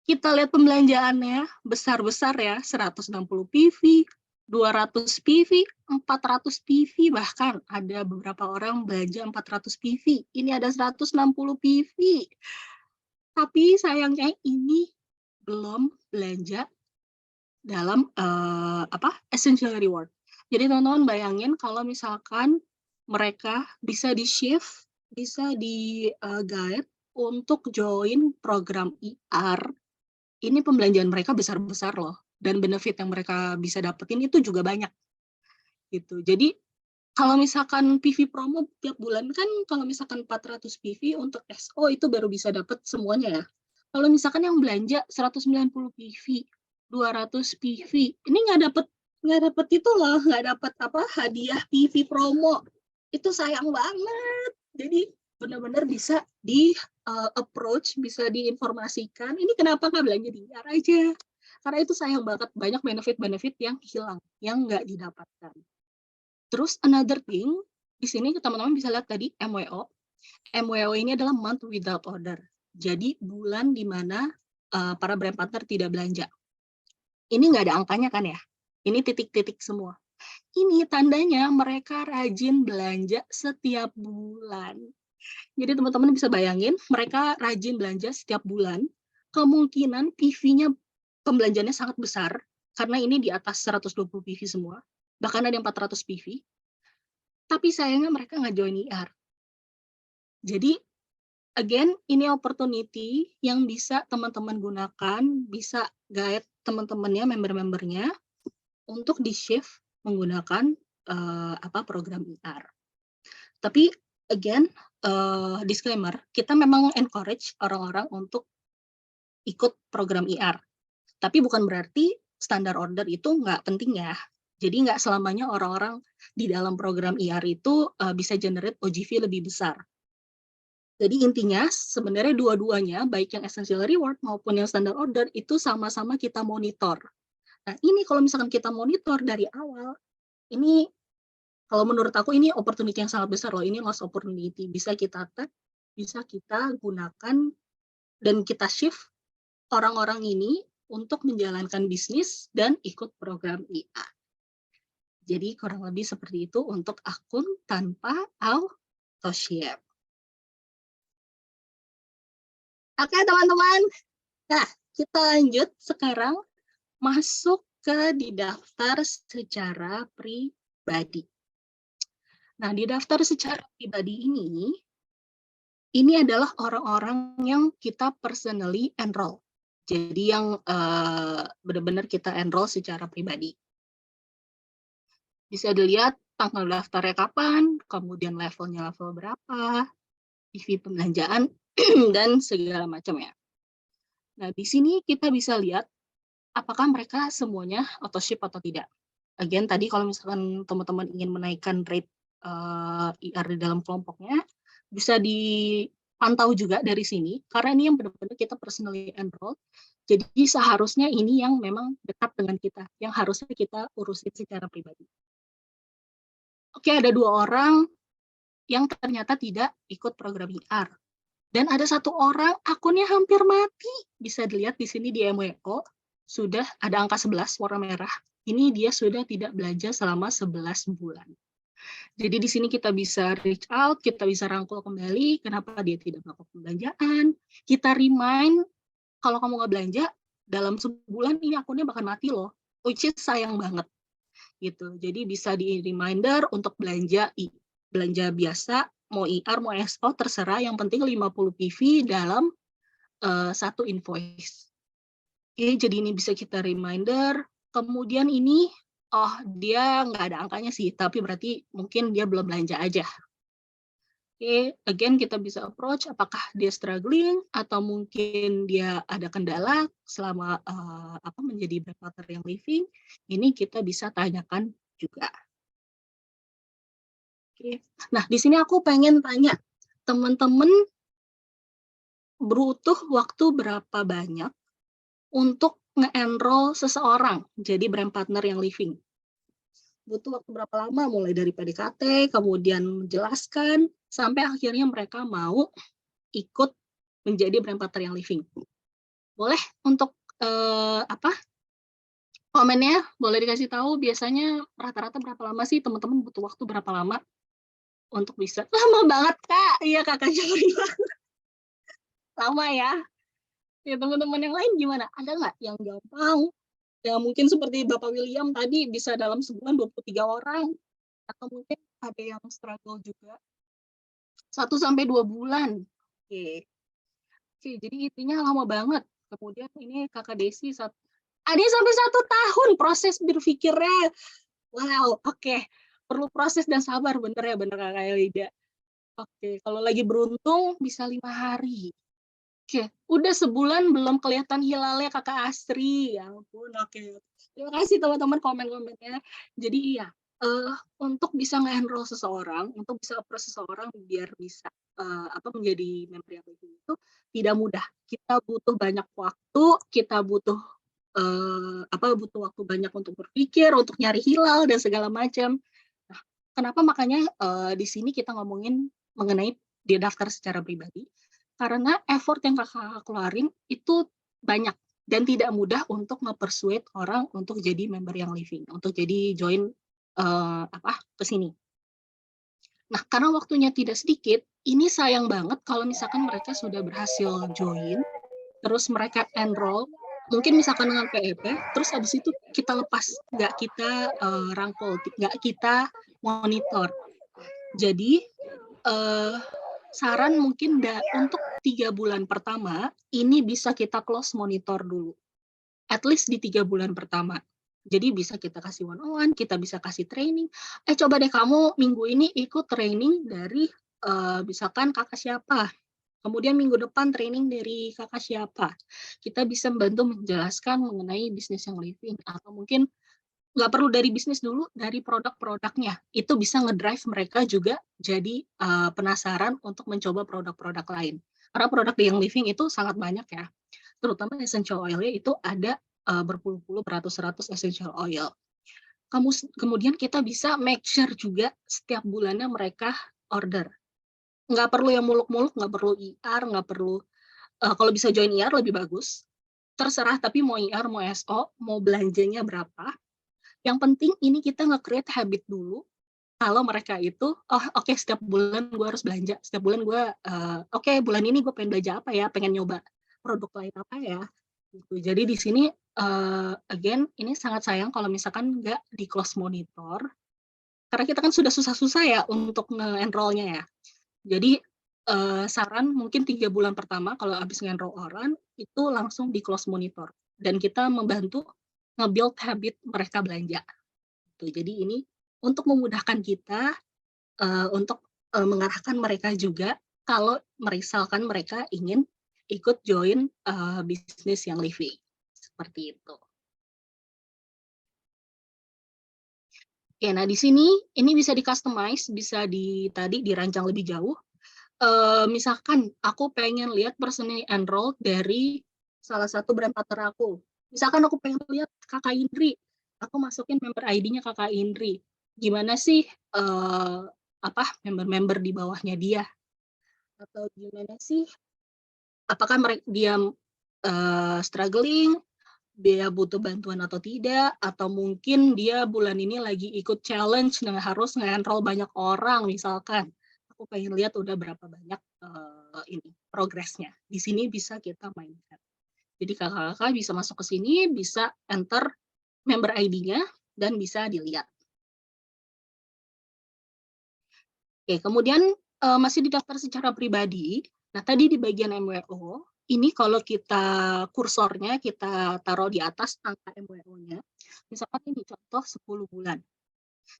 kita lihat pembelanjaannya, besar-besar ya, 160 PV, 200 PV, 400 PV, bahkan ada beberapa orang belanja 400 PV. Ini ada 160 PV. Tapi sayangnya ini belum belanja dalam essential reward. Jadi teman-teman bayangin kalau misalkan mereka bisa di-shift, bisa di-guide untuk join program IR, ini pembelanjaan mereka besar-besar loh, dan benefit yang mereka bisa dapetin itu juga banyak, gitu. Jadi, kalau misalkan PV promo tiap bulan kan kalau misalkan 400 PV untuk SO itu baru bisa dapet semuanya ya. Kalau misalkan yang belanja 190 PV, 200 PV, ini nggak dapet itu loh, nggak dapet hadiah PV promo. Itu sayang banget. Jadi benar-benar bisa approach, bisa diinformasikan, ini kenapa nggak belanja di IR aja? Karena itu sayang banget, banyak benefit-benefit yang hilang, yang nggak didapatkan. Terus another thing, di sini teman-teman bisa lihat tadi MWO. MWO ini adalah month without order. Jadi bulan di mana para brand partner tidak belanja. Ini nggak ada angkanya kan ya? Ini titik-titik semua. Ini tandanya mereka rajin belanja setiap bulan. Jadi teman-teman bisa bayangin, mereka rajin belanja setiap bulan, kemungkinan PV-nya pembelanjaannya sangat besar, karena ini di atas 120 PV semua, bahkan ada yang 400 PV, tapi sayangnya mereka nggak join IR. Jadi, again, ini opportunity yang bisa teman-teman gunakan, bisa guide teman-temannya, member-membernya, untuk di-shift menggunakan program IR. Tapi, again, disclaimer, kita memang encourage orang-orang untuk ikut program IR. Tapi bukan berarti standar order itu nggak penting ya. Jadi nggak selamanya orang-orang di dalam program IR itu bisa generate OGV lebih besar. Jadi intinya sebenarnya dua-duanya, baik yang essential reward maupun yang standar order, itu sama-sama kita monitor. Nah ini kalau misalkan kita monitor dari awal, ini kalau menurut aku ini opportunity yang sangat besar loh, ini lost opportunity. Bisa kita tag, bisa kita gunakan, dan kita shift orang-orang ini untuk menjalankan bisnis dan ikut program IA. Jadi kurang lebih seperti itu untuk akun tanpa auto ship. Oke, teman-teman. Nah, kita lanjut sekarang masuk ke di daftar secara pribadi. Nah, di daftar secara pribadi ini adalah orang-orang yang kita personally enroll. Jadi yang benar-benar kita enroll secara pribadi. Bisa dilihat tanggal daftarnya kapan, kemudian levelnya level berapa, CV pembelanjaan, dan segala macam ya. Nah, di sini kita bisa lihat apakah mereka semuanya autoship atau tidak. Again, tadi kalau misalkan teman-teman ingin menaikkan rate IR di dalam kelompoknya, bisa dipantau juga dari sini, karena ini yang benar-benar kita personally enroll. Jadi seharusnya ini yang memang dekat dengan kita, yang harusnya kita urusin secara pribadi. Oke, ada 2 orang yang ternyata tidak ikut program IR. Dan ada 1 orang akunnya hampir mati. Bisa dilihat di sini di MWO, sudah ada angka 11 warna merah. Ini dia sudah tidak belanja selama 11 bulan. Jadi di sini kita bisa reach out, kita bisa rangkul kembali kenapa dia tidak melakukan pembelanjaan. Kita remind, kalau kamu nggak belanja, dalam sebulan ini akunnya bakal mati loh. Which is sayang banget. Gitu. Jadi bisa di reminder untuk belanja biasa, mau IR, mau SO, terserah. Yang penting 50 PV dalam 1 invoice. Oke, jadi ini bisa kita reminder. Kemudian ini, oh dia nggak ada angkanya sih, tapi berarti mungkin dia belum belanja aja. Oke, again kita bisa approach apakah dia struggling atau mungkin dia ada kendala selama menjadi brand partner yang living. Ini kita bisa tanyakan juga. Oke. Nah, di sini aku pengen tanya teman-teman butuh waktu berapa banyak untuk nge-enroll seseorang jadi brand partner yang living? Butuh waktu berapa lama mulai dari PDKT, kemudian menjelaskan, sampai akhirnya mereka mau ikut menjadi brand partner yang living. Boleh untuk komennya boleh dikasih tahu biasanya rata-rata berapa lama sih teman-teman butuh waktu berapa lama untuk bisa? Lama banget Kak, iya Kakak Jori banget. Lama ya. Ya teman-teman yang lain gimana? Ada nggak yang gampang? Ya mungkin seperti Bapak William tadi bisa dalam sebulan 23 orang. Atau mungkin ada yang struggle juga 1-2 bulan. Oke. Jadi intinya lama banget. Kemudian ini Kakak Desi ada sampai 1 tahun proses berpikirnya. Wow, oke. Perlu proses dan sabar, bener ya, bener Kakak Elida. Oke, kalau lagi beruntung bisa 5 hari. Oke, udah sebulan belum kelihatan hilalnya Kakak Asri. Ya ampun, oke. Terima kasih teman-teman komen-komennya. Jadi iya, untuk bisa nge-enroll seseorang, untuk bisa approach seseorang biar bisa menjadi member yang living itu tidak mudah. Kita butuh banyak waktu, kita butuh butuh waktu banyak untuk berpikir, untuk nyari hilal dan segala macam. Nah, kenapa makanya di sini kita ngomongin mengenai di daftar secara pribadi? Karena effort yang Kakak keluarin itu banyak dan tidak mudah untuk nge-persuade orang untuk jadi member yang living, untuk jadi join ke sini. Nah, karena waktunya tidak sedikit, ini sayang banget kalau misalkan mereka sudah berhasil join, terus mereka enroll, mungkin misalkan dengan PEP, terus habis itu kita lepas, nggak kita rangkul, nggak kita monitor. Jadi saran mungkin untuk 3 bulan pertama, ini bisa kita close monitor dulu. At least di 3 bulan pertama. Jadi bisa kita kasih one-on-one, kita bisa kasih training. Coba deh kamu minggu ini ikut training dari misalkan kakak siapa. Kemudian minggu depan training dari kakak siapa. Kita bisa membantu menjelaskan mengenai bisnis yang living. Atau mungkin nggak perlu dari bisnis dulu, dari produk-produknya. Itu bisa ngedrive mereka juga jadi penasaran untuk mencoba produk-produk lain. Karena produk yang living itu sangat banyak ya. Terutama essential oil-nya itu ada berpuluh-puluh, beratus-ratus essential oil. Kemudian kita bisa make sure juga setiap bulannya mereka order. Nggak perlu yang muluk-muluk, nggak perlu IR, nggak perlu, kalau bisa join IR lebih bagus. Terserah, tapi mau IR, mau SO, mau belanjanya berapa. Yang penting ini kita nge-create habit dulu, kalau mereka itu, oh oke setiap bulan gue harus belanja, setiap bulan gue, oke bulan ini gue pengen belanja apa ya, pengen nyoba produk lain apa ya, gitu. Jadi di sini, again ini sangat sayang kalau misalkan nggak di-close monitor, karena kita kan sudah susah-susah ya untuk nge-enroll-nya ya. Jadi, saran mungkin 3 bulan pertama kalau habis nge-enroll orang, itu langsung di-close monitor, dan kita membantu nge-build habit mereka belanja, gitu. Jadi ini untuk memudahkan kita, untuk, mengarahkan mereka juga kalau misalkan mereka ingin ikut join, bisnis yang living, seperti itu. Oke, nah di sini ini bisa di-customize, bisa tadi dirancang lebih jauh. Misalkan aku pengen lihat personally enrolled dari salah satu brand partner aku. Misalkan aku pengen lihat Kakak Indri, aku masukin member ID-nya Kakak Indri. Gimana sih, member-member di bawahnya dia, atau gimana sih, apakah dia, struggling, dia butuh bantuan atau tidak, atau mungkin dia bulan ini lagi ikut challenge dengan harus nge-enroll banyak orang misalkan. Aku pengen lihat udah berapa banyak, ini progresnya. Di sini bisa kita mainkan. Jadi Kakak-kakak bisa masuk ke sini, bisa enter member ID-nya dan bisa dilihat. Oke, kemudian, masih didaftar secara pribadi. Nah, tadi di bagian MWO, ini kalau kita kursornya kita taruh di atas angka MWO-nya, misalkan ini contoh 10 bulan.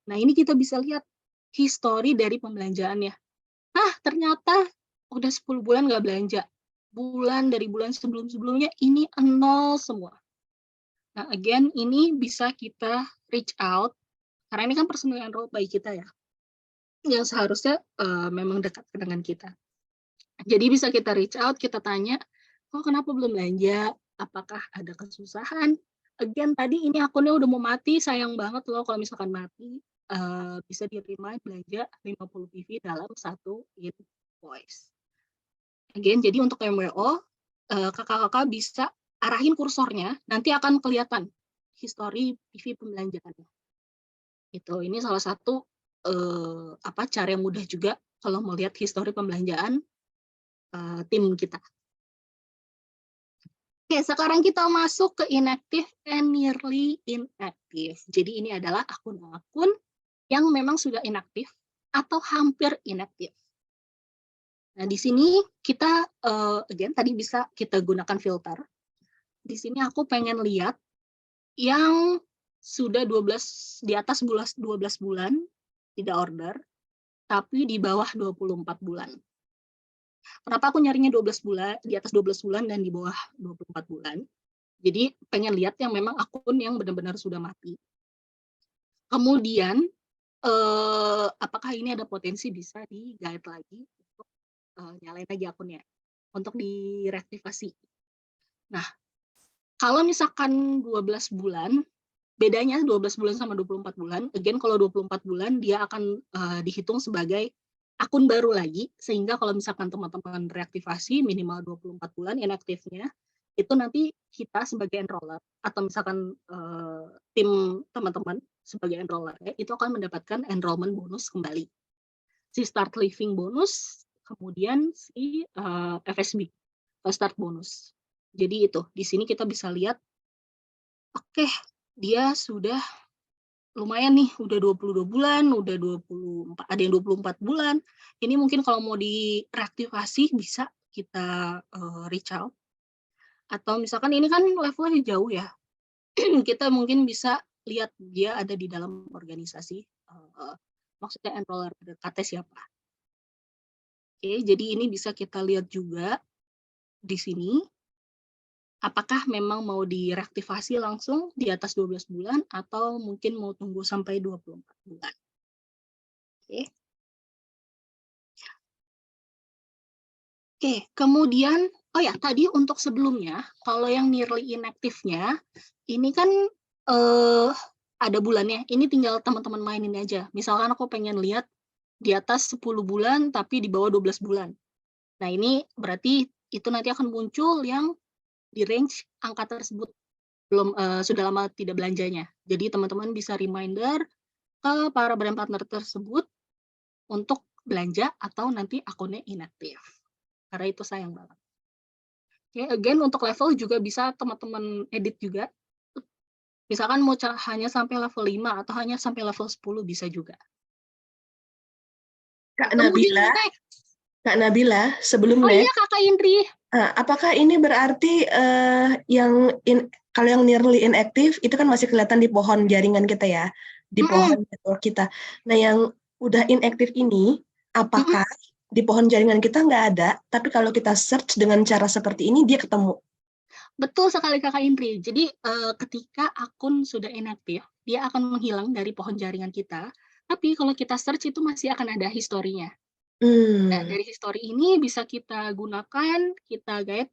Nah, ini kita bisa lihat histori dari pembelanjaannya. Ah, ternyata udah 10 bulan nggak belanja. Dari bulan sebelum-sebelumnya ini nol semua. Nah, again ini bisa kita reach out, karena ini kan personal enrolled by kita ya, yang seharusnya, memang dekat dengan kita. Jadi bisa kita reach out, kita tanya, "Kok kenapa belum belanja? Apakah ada kesusahan?" Again tadi ini akunnya udah mau mati, sayang banget loh kalau misalkan mati, bisa di-remind belanja 50 PV dalam 1 invoice. Again, jadi untuk MWO, Kakak-kakak bisa arahin kursornya, nanti akan kelihatan histori PV pembelanjaannya. Ini salah satu, cara yang mudah juga kalau mau lihat histori pembelanjaan, tim kita. Oke, sekarang kita masuk ke inactive and nearly inactive. Jadi ini adalah akun-akun yang memang sudah inaktif atau hampir inaktif. Nah, di sini kita, again tadi bisa kita gunakan filter. Di sini aku pengen lihat yang sudah di atas 12 bulan tidak order, tapi di bawah 24 bulan. Kenapa aku nyarinya 12 bulan, di atas 12 bulan dan di bawah 24 bulan? Jadi pengen lihat yang memang akun yang benar-benar sudah mati. Kemudian, apakah ini ada potensi bisa di-guide lagi untuk, nyalain lagi akunnya, untuk direaktivasi. Nah, kalau misalkan 12 bulan, bedanya 12 bulan sama 24 bulan, again kalau 24 bulan dia akan, dihitung sebagai akun baru lagi, sehingga kalau misalkan teman-teman reaktivasi minimal 24 bulan inaktifnya, itu nanti kita sebagai enroller atau misalkan, tim teman-teman sebagai enroller itu akan mendapatkan enrollment bonus kembali. Si start living bonus, kemudian si, FSB, start bonus. Jadi itu, di sini kita bisa lihat, oke, dia sudah lumayan nih, udah 22 bulan, udah 24, ada yang 24 bulan. Ini mungkin kalau mau direaktivasi bisa kita, reach out. Atau misalkan ini kan levelnya jauh ya, kita mungkin bisa lihat dia ada di dalam organisasi, maksudnya enroller terdekatnya siapa. Oke, jadi ini bisa kita lihat juga di sini, apakah memang mau direaktivasi langsung di atas 12 bulan atau mungkin mau tunggu sampai 24 bulan. Oke. Oke, kemudian oh ya tadi untuk sebelumnya, kalau yang nearly inactive-nya, ini kan, ada bulannya, ini tinggal teman-teman mainin aja. Misalkan aku pengen lihat di atas 10 bulan tapi di bawah 12 bulan. Nah ini berarti itu nanti akan muncul yang di range angka tersebut, belum, sudah lama tidak belanjanya. Jadi teman-teman bisa reminder, ke para brand partner tersebut untuk belanja atau nanti akunnya inaktif. Karena itu sayang banget. Oke, again untuk level juga bisa teman-teman edit juga. Misalkan mau hanya sampai level 5 atau hanya sampai level 10 bisa juga. Kak Kemudian Nabila, Kak Nabila, sebelum oh iya next, Kakak Indri. apakah ini berarti kalau yang nearly inactive itu kan masih kelihatan di pohon jaringan kita ya, di pohon network kita. Nah, yang udah inactive ini, apakah di pohon jaringan kita nggak ada, tapi kalau kita search dengan cara seperti ini, dia ketemu? Betul sekali Kakak Indri. Jadi ketika akun sudah inaktif, dia akan menghilang dari pohon jaringan kita. Tapi kalau kita search itu masih akan ada historinya. Nah, dari history ini bisa kita gunakan, kita guide,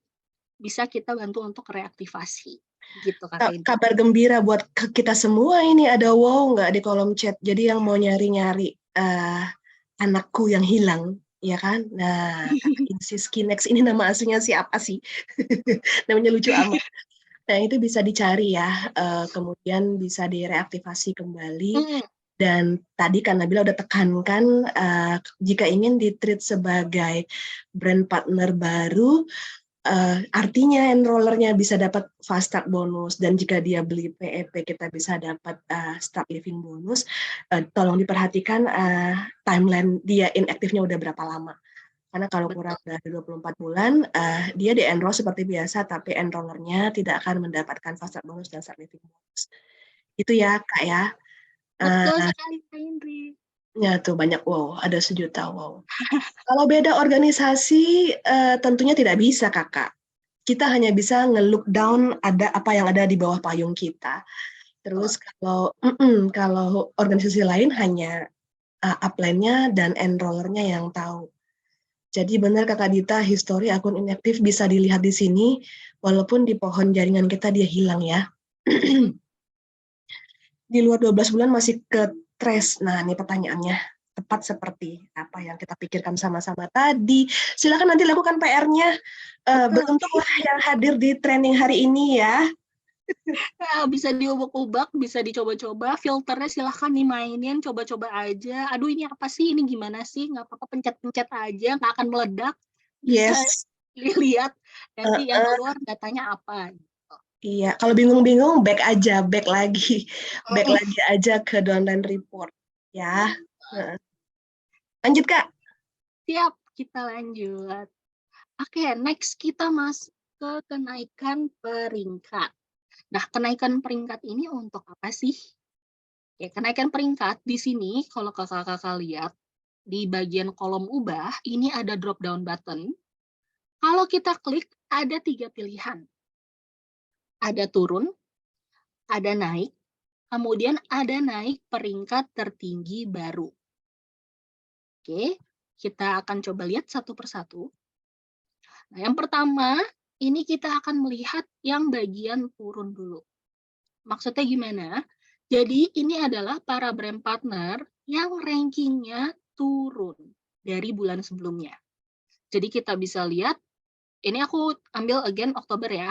bisa kita bantu untuk reaktivasi. Gitu Kakak Indri. Kabar gembira buat kita semua ini, ada wow nggak di kolom chat. Jadi yang mau nyari-nyari anakku yang hilang, ya kan? Nah, Insis Kinex ini nama aslinya siapa sih? Namanya lucu amat. Nah, itu bisa dicari ya, kemudian bisa direaktivasi kembali. Dan tadi kan Nabila udah tekankan, jika ingin di-treat sebagai brand partner baru, artinya enrollernya bisa dapat fast start bonus, dan jika dia beli PEP kita bisa dapat start living bonus. Tolong diperhatikan timeline dia inaktifnya udah berapa lama. Karena kalau kurang dari 24 bulan, dia di-enroll seperti biasa, tapi enrollernya tidak akan mendapatkan fast start bonus dan start living bonus. Itu ya, Kak ya. Betul sekali, Kak Indri. Ya tuh banyak wow, ada 1 juta wow. Kalau beda organisasi, tentunya tidak bisa, Kakak. Kita hanya bisa nge-look down ada apa yang ada di bawah payung kita. Terus kalau organisasi lain hanya upline-nya dan enrollernya yang tahu. Jadi benar Kakak Dita, histori akun inaktif bisa dilihat di sini, walaupun di pohon jaringan kita dia hilang ya. Di luar 12 bulan masih ke trace. Nah, ini pertanyaannya. Tepat seperti apa yang kita pikirkan sama-sama tadi. Silakan nanti lakukan PR-nya. Beruntunglah yang hadir di training hari ini ya. Bisa diubek-ubek, bisa dicoba-coba, filternya silahkan dimainin, coba-coba aja. Aduh ini apa sih, ini gimana sih, nggak apa-apa pencet-pencet aja, nggak akan meledak. Bisa dilihat, nanti yang keluar datanya apa. Iya, kalau bingung-bingung back aja, back lagi aja ke downline report ya. Lanjut Kak. Siap, kita lanjut. Oke, next kita masuk ke kenaikan peringkat. Nah, kenaikan peringkat ini untuk apa sih? Ya, kenaikan peringkat di sini kalau kakak-kakak lihat di bagian kolom ubah ini ada drop down button. Kalau kita klik ada 3 pilihan. Ada turun, ada naik, kemudian ada naik peringkat tertinggi baru. Oke, kita akan coba lihat satu persatu. Nah, yang pertama, ini kita akan melihat yang bagian turun dulu. Maksudnya gimana? Jadi ini adalah para brand partner yang rankingnya turun dari bulan sebelumnya. Jadi kita bisa lihat, ini aku ambil again Oktober ya.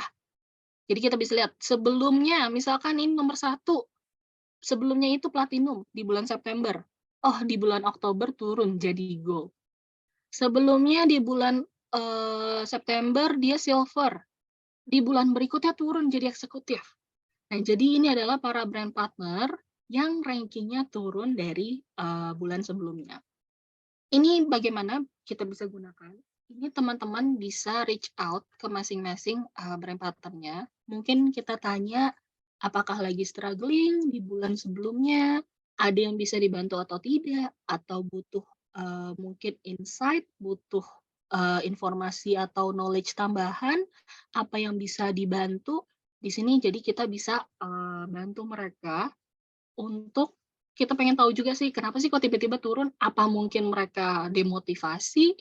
Jadi kita bisa lihat sebelumnya, misalkan ini nomor 1, sebelumnya itu platinum di bulan September. Oh, di bulan Oktober turun jadi gold. Sebelumnya di bulan September dia silver. Di bulan berikutnya turun jadi eksekutif. Nah, jadi ini adalah para brand partner yang rankingnya turun dari bulan sebelumnya. Ini bagaimana kita bisa gunakan? Ini teman-teman bisa reach out ke masing-masing brand partnernya. Mungkin kita tanya apakah lagi struggling di bulan sebelumnya, ada yang bisa dibantu atau tidak, atau butuh mungkin insight, butuh informasi atau knowledge tambahan, apa yang bisa dibantu di sini. Jadi kita bisa bantu mereka untuk kita pengen tahu juga sih kenapa sih kok tiba-tiba turun, apa mungkin mereka demotivasi,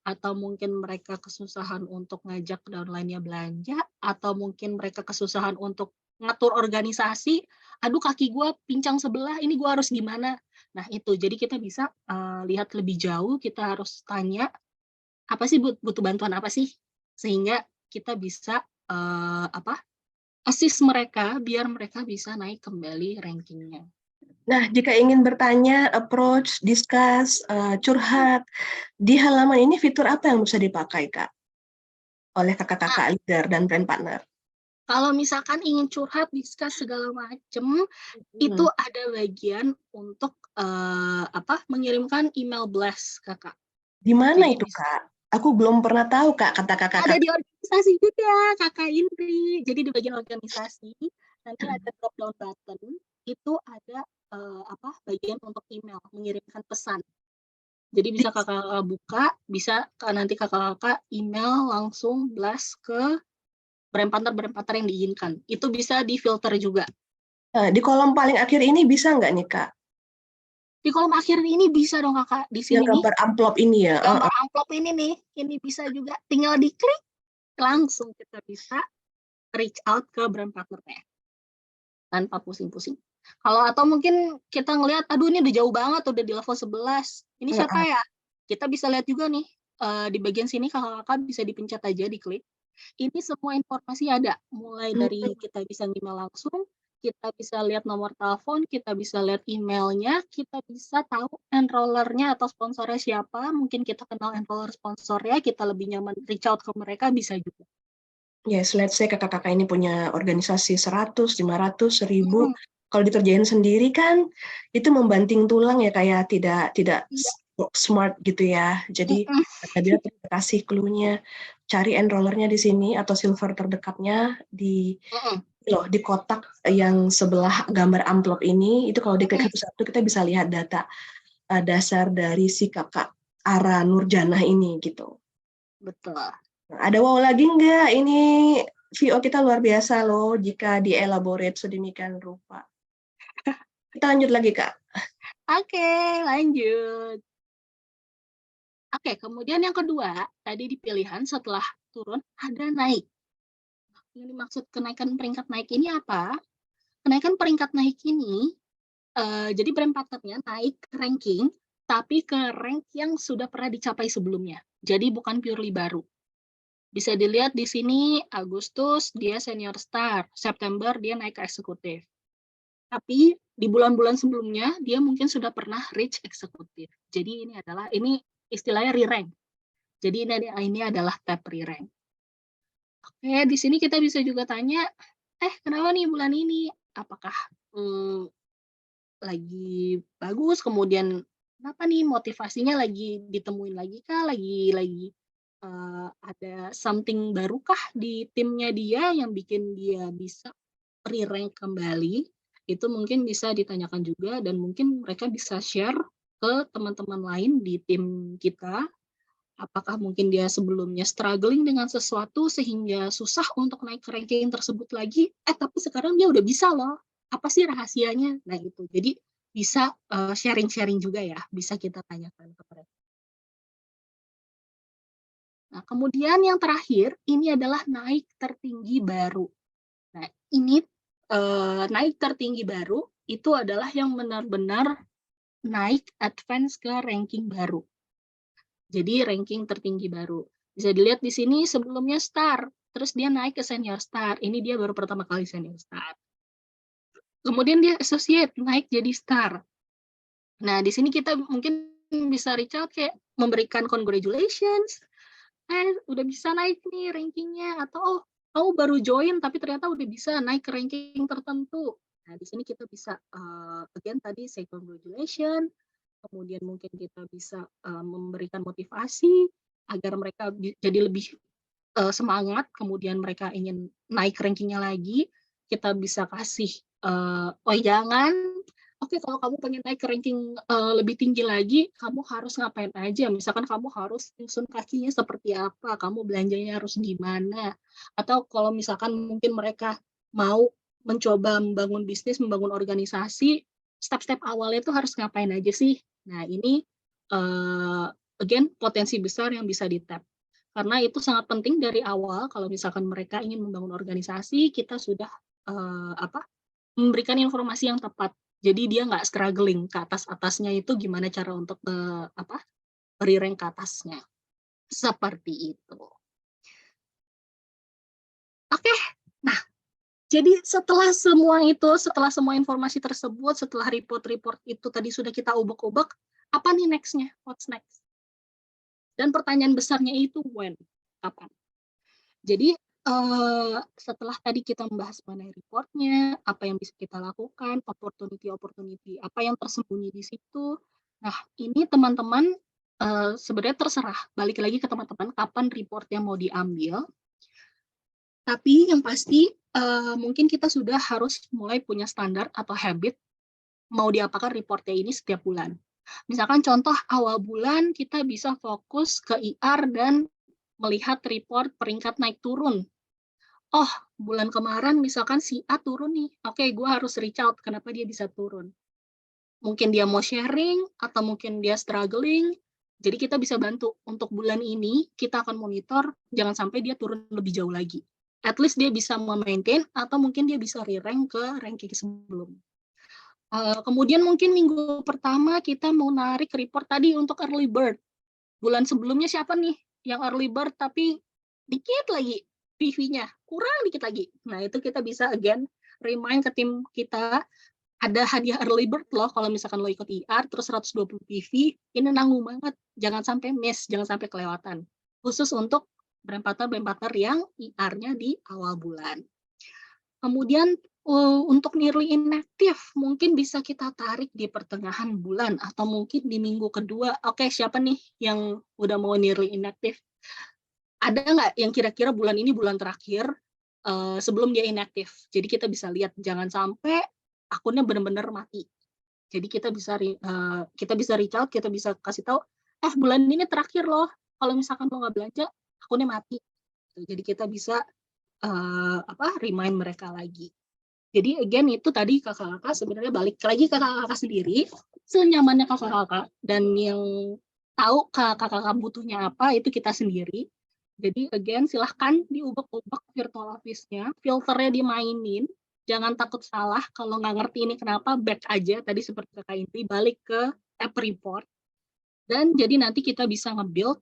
atau mungkin mereka kesusahan untuk ngajak downline-nya belanja, atau mungkin mereka kesusahan untuk ngatur organisasi, aduh kaki gue pincang sebelah, ini gue harus gimana? Nah itu, jadi kita bisa lihat lebih jauh, kita harus tanya, apa sih butuh bantuan apa sih? Sehingga kita bisa assist mereka, biar mereka bisa naik kembali rankingnya. Nah, jika ingin bertanya, approach, discuss, curhat, di halaman ini fitur apa yang bisa dipakai, Kak, oleh Nah, kakak-kakak leader dan brand partner? kalau misalkan ingin curhat, discuss segala macem, itu Mhm. ada bagian untuk mengirimkan email blast, Kakak. Di mana Jadi itu, Kak? Aku belum pernah tahu, Kak, kata ada kakak-kakak. di organisasi juga, Kakak Indri. Jadi di bagian organisasi nanti ada drop down button, itu ada bagian untuk email, mengirimkan pesan. Jadi Di bisa kakak buka, bisa nanti kakak email langsung blast ke brand partner yang diinginkan. Itu bisa difilter juga. di kolom paling akhir ini bisa nggak nih, Kak? Di kolom akhir ini bisa dong kakak, di Yang sini nih, gambar amplop ini ya? gambar amplop ini nih, ini bisa juga. Tinggal diklik, langsung kita bisa reach out ke brand partnernya tanpa pusing-pusing. Kalau atau mungkin kita ngelihat, aduh ini udah jauh banget, udah di level 11. Ini siapa ya? Kita bisa lihat juga nih, di bagian sini kakak-kakak bisa dipencet aja, diklik. Ini semua informasi ada, mulai dari kita bisa email langsung, kita bisa lihat nomor telepon, kita bisa lihat emailnya, kita bisa tahu enrollernya atau sponsornya siapa, mungkin kita kenal enroller sponsornya, kita lebih nyaman reach out ke mereka, bisa juga. Yes, let's say kakak-kakak ini punya organisasi 100, 500, 1000. Hmm, Kalau dikerjain sendiri kan itu membanting tulang ya, kayak tidak iya. smart gitu ya. Jadi Mm-mm. dia kasih clue-nya, cari enrollernya di sini atau silver terdekatnya di Mm-mm. di kotak yang sebelah gambar amplop ini. Itu kalau diklik Mm-mm. satu-satu kita bisa lihat data dasar dari si kakak Ara Nurjanah ini gitu. Betul. Ada wow lagi nggak? Ini VO kita luar biasa loh jika dielaborate sedemikian rupa. Kita lanjut lagi, Kak. Oke, lanjut. Oke, kemudian yang kedua, tadi di pilihan setelah turun ada naik. Yang dimaksud kenaikan peringkat naik ini apa? Kenaikan peringkat naik ini, jadi brand partnernya naik ranking, tapi ke rank yang sudah pernah dicapai sebelumnya. Jadi bukan purely baru. Bisa dilihat di sini Agustus dia senior star, September dia naik ke eksekutif. Tapi di bulan-bulan sebelumnya dia mungkin sudah pernah reach eksekutif. Jadi ini istilahnya re-rank. Jadi ini adalah tab re-rank. Oke, di sini kita bisa juga tanya, kenapa nih bulan ini? Apakah hmm, lagi bagus, kemudian kenapa nih motivasinya lagi ditemuin lagi kah? Lagi ada something baru kah di timnya dia yang bikin dia bisa re-rank kembali? Itu mungkin bisa ditanyakan juga dan mungkin mereka bisa share ke teman-teman lain di tim kita. Apakah mungkin dia sebelumnya struggling dengan sesuatu sehingga susah untuk naik ke ranking tersebut lagi, tapi sekarang dia udah bisa loh. Apa sih rahasianya? Nah itu, jadi bisa sharing-sharing juga ya, bisa kita tanyakan ke mereka. Nah kemudian yang terakhir, ini adalah naik tertinggi baru. Nah ini naik tertinggi baru, itu adalah yang benar-benar naik advance ke ranking baru. Jadi ranking tertinggi baru. Bisa dilihat di sini sebelumnya star, terus dia naik ke senior star. Ini dia baru pertama kali senior star. Kemudian dia associate, naik jadi star. Nah, di sini kita mungkin bisa reach out kayak memberikan congratulations, udah bisa naik nih rankingnya, atau oh kamu baru join tapi ternyata udah bisa naik ke ranking tertentu. Nah, di sini kita bisa again tadi say congratulations, kemudian mungkin kita bisa memberikan motivasi agar mereka jadi lebih semangat, kemudian mereka ingin naik rankingnya lagi, kita bisa kasih, "Oh jangan, oke kalau kamu pengen naik ke ranking, lebih tinggi lagi, kamu harus ngapain aja." Misalkan kamu harus nyusun kakinya seperti apa, kamu belanjanya harus gimana, atau kalau misalkan mungkin mereka mau mencoba membangun bisnis, membangun organisasi, step-step awalnya itu harus ngapain aja sih. Nah ini, again potensi besar yang bisa di-tap. Karena itu sangat penting dari awal kalau misalkan mereka ingin membangun organisasi, kita sudah, memberikan informasi yang tepat. Jadi dia nggak struggling ke atas-atasnya itu gimana cara untuk, re-rank ke atasnya, seperti itu. Oke, nah Jadi setelah semua itu, setelah semua informasi tersebut, setelah report-report itu tadi sudah kita ubek-ubek, apa nih next-nya? What's next? Dan pertanyaan besarnya itu when? Kapan? Jadi setelah tadi kita membahas mengenai reportnya, apa yang bisa kita lakukan, opportunity, apa yang tersembunyi di situ. Nah, ini teman-teman sebenarnya terserah, balik lagi ke teman-teman kapan report yang mau diambil. Tapi yang pasti mungkin kita sudah harus mulai punya standar atau habit mau diapakan reportnya ini setiap bulan. Misalkan contoh awal bulan kita bisa fokus ke IR dan melihat report peringkat naik turun. Oh, bulan kemarin misalkan si A turun nih, oke gue harus reach out, kenapa dia bisa turun. Mungkin dia mau sharing, atau mungkin dia struggling, jadi kita bisa bantu. Untuk bulan ini, kita akan monitor, jangan sampai dia turun lebih jauh lagi. At least dia bisa memaintain, atau mungkin dia bisa re-rank ke ranking sebelum. Kemudian mungkin minggu pertama kita mau narik report tadi untuk early bird. Bulan sebelumnya siapa nih yang early bird tapi dikit lagi PV-nya, kurang dikit lagi. Nah, itu kita bisa again remind ke tim kita, ada hadiah early bird loh kalau misalkan lo ikut IR terus 120 PV, ini nanggung banget. Jangan sampai miss, jangan sampai kelewatan. Khusus untuk berempatan yang IR-nya di awal bulan. Kemudian untuk nearly inactive mungkin bisa kita tarik di pertengahan bulan atau mungkin di minggu kedua. Oke, siapa nih yang udah mau nearly inactive? Ada nggak yang kira-kira bulan ini bulan terakhir sebelum dia inaktif? Jadi kita bisa lihat jangan sampai akunnya benar-benar mati. Jadi kita bisa reach out, kita bisa kasih tahu, bulan ini terakhir loh. Kalau misalkan lo nggak belanja, akunnya mati. Jadi kita bisa remind mereka lagi. Jadi again itu tadi kakak-kakak sebenarnya balik lagi ke kakak-kakak sendiri, senyamannya kakak-kakak dan yang tahu kakak-kakak butuhnya apa itu kita sendiri. Jadi again silahkan diubek-ubek virtual office-nya, filternya dimainin, jangan takut salah, kalau nggak ngerti ini kenapa, back aja, tadi seperti Kakak Indri, balik ke tab report, dan jadi nanti kita bisa nge-build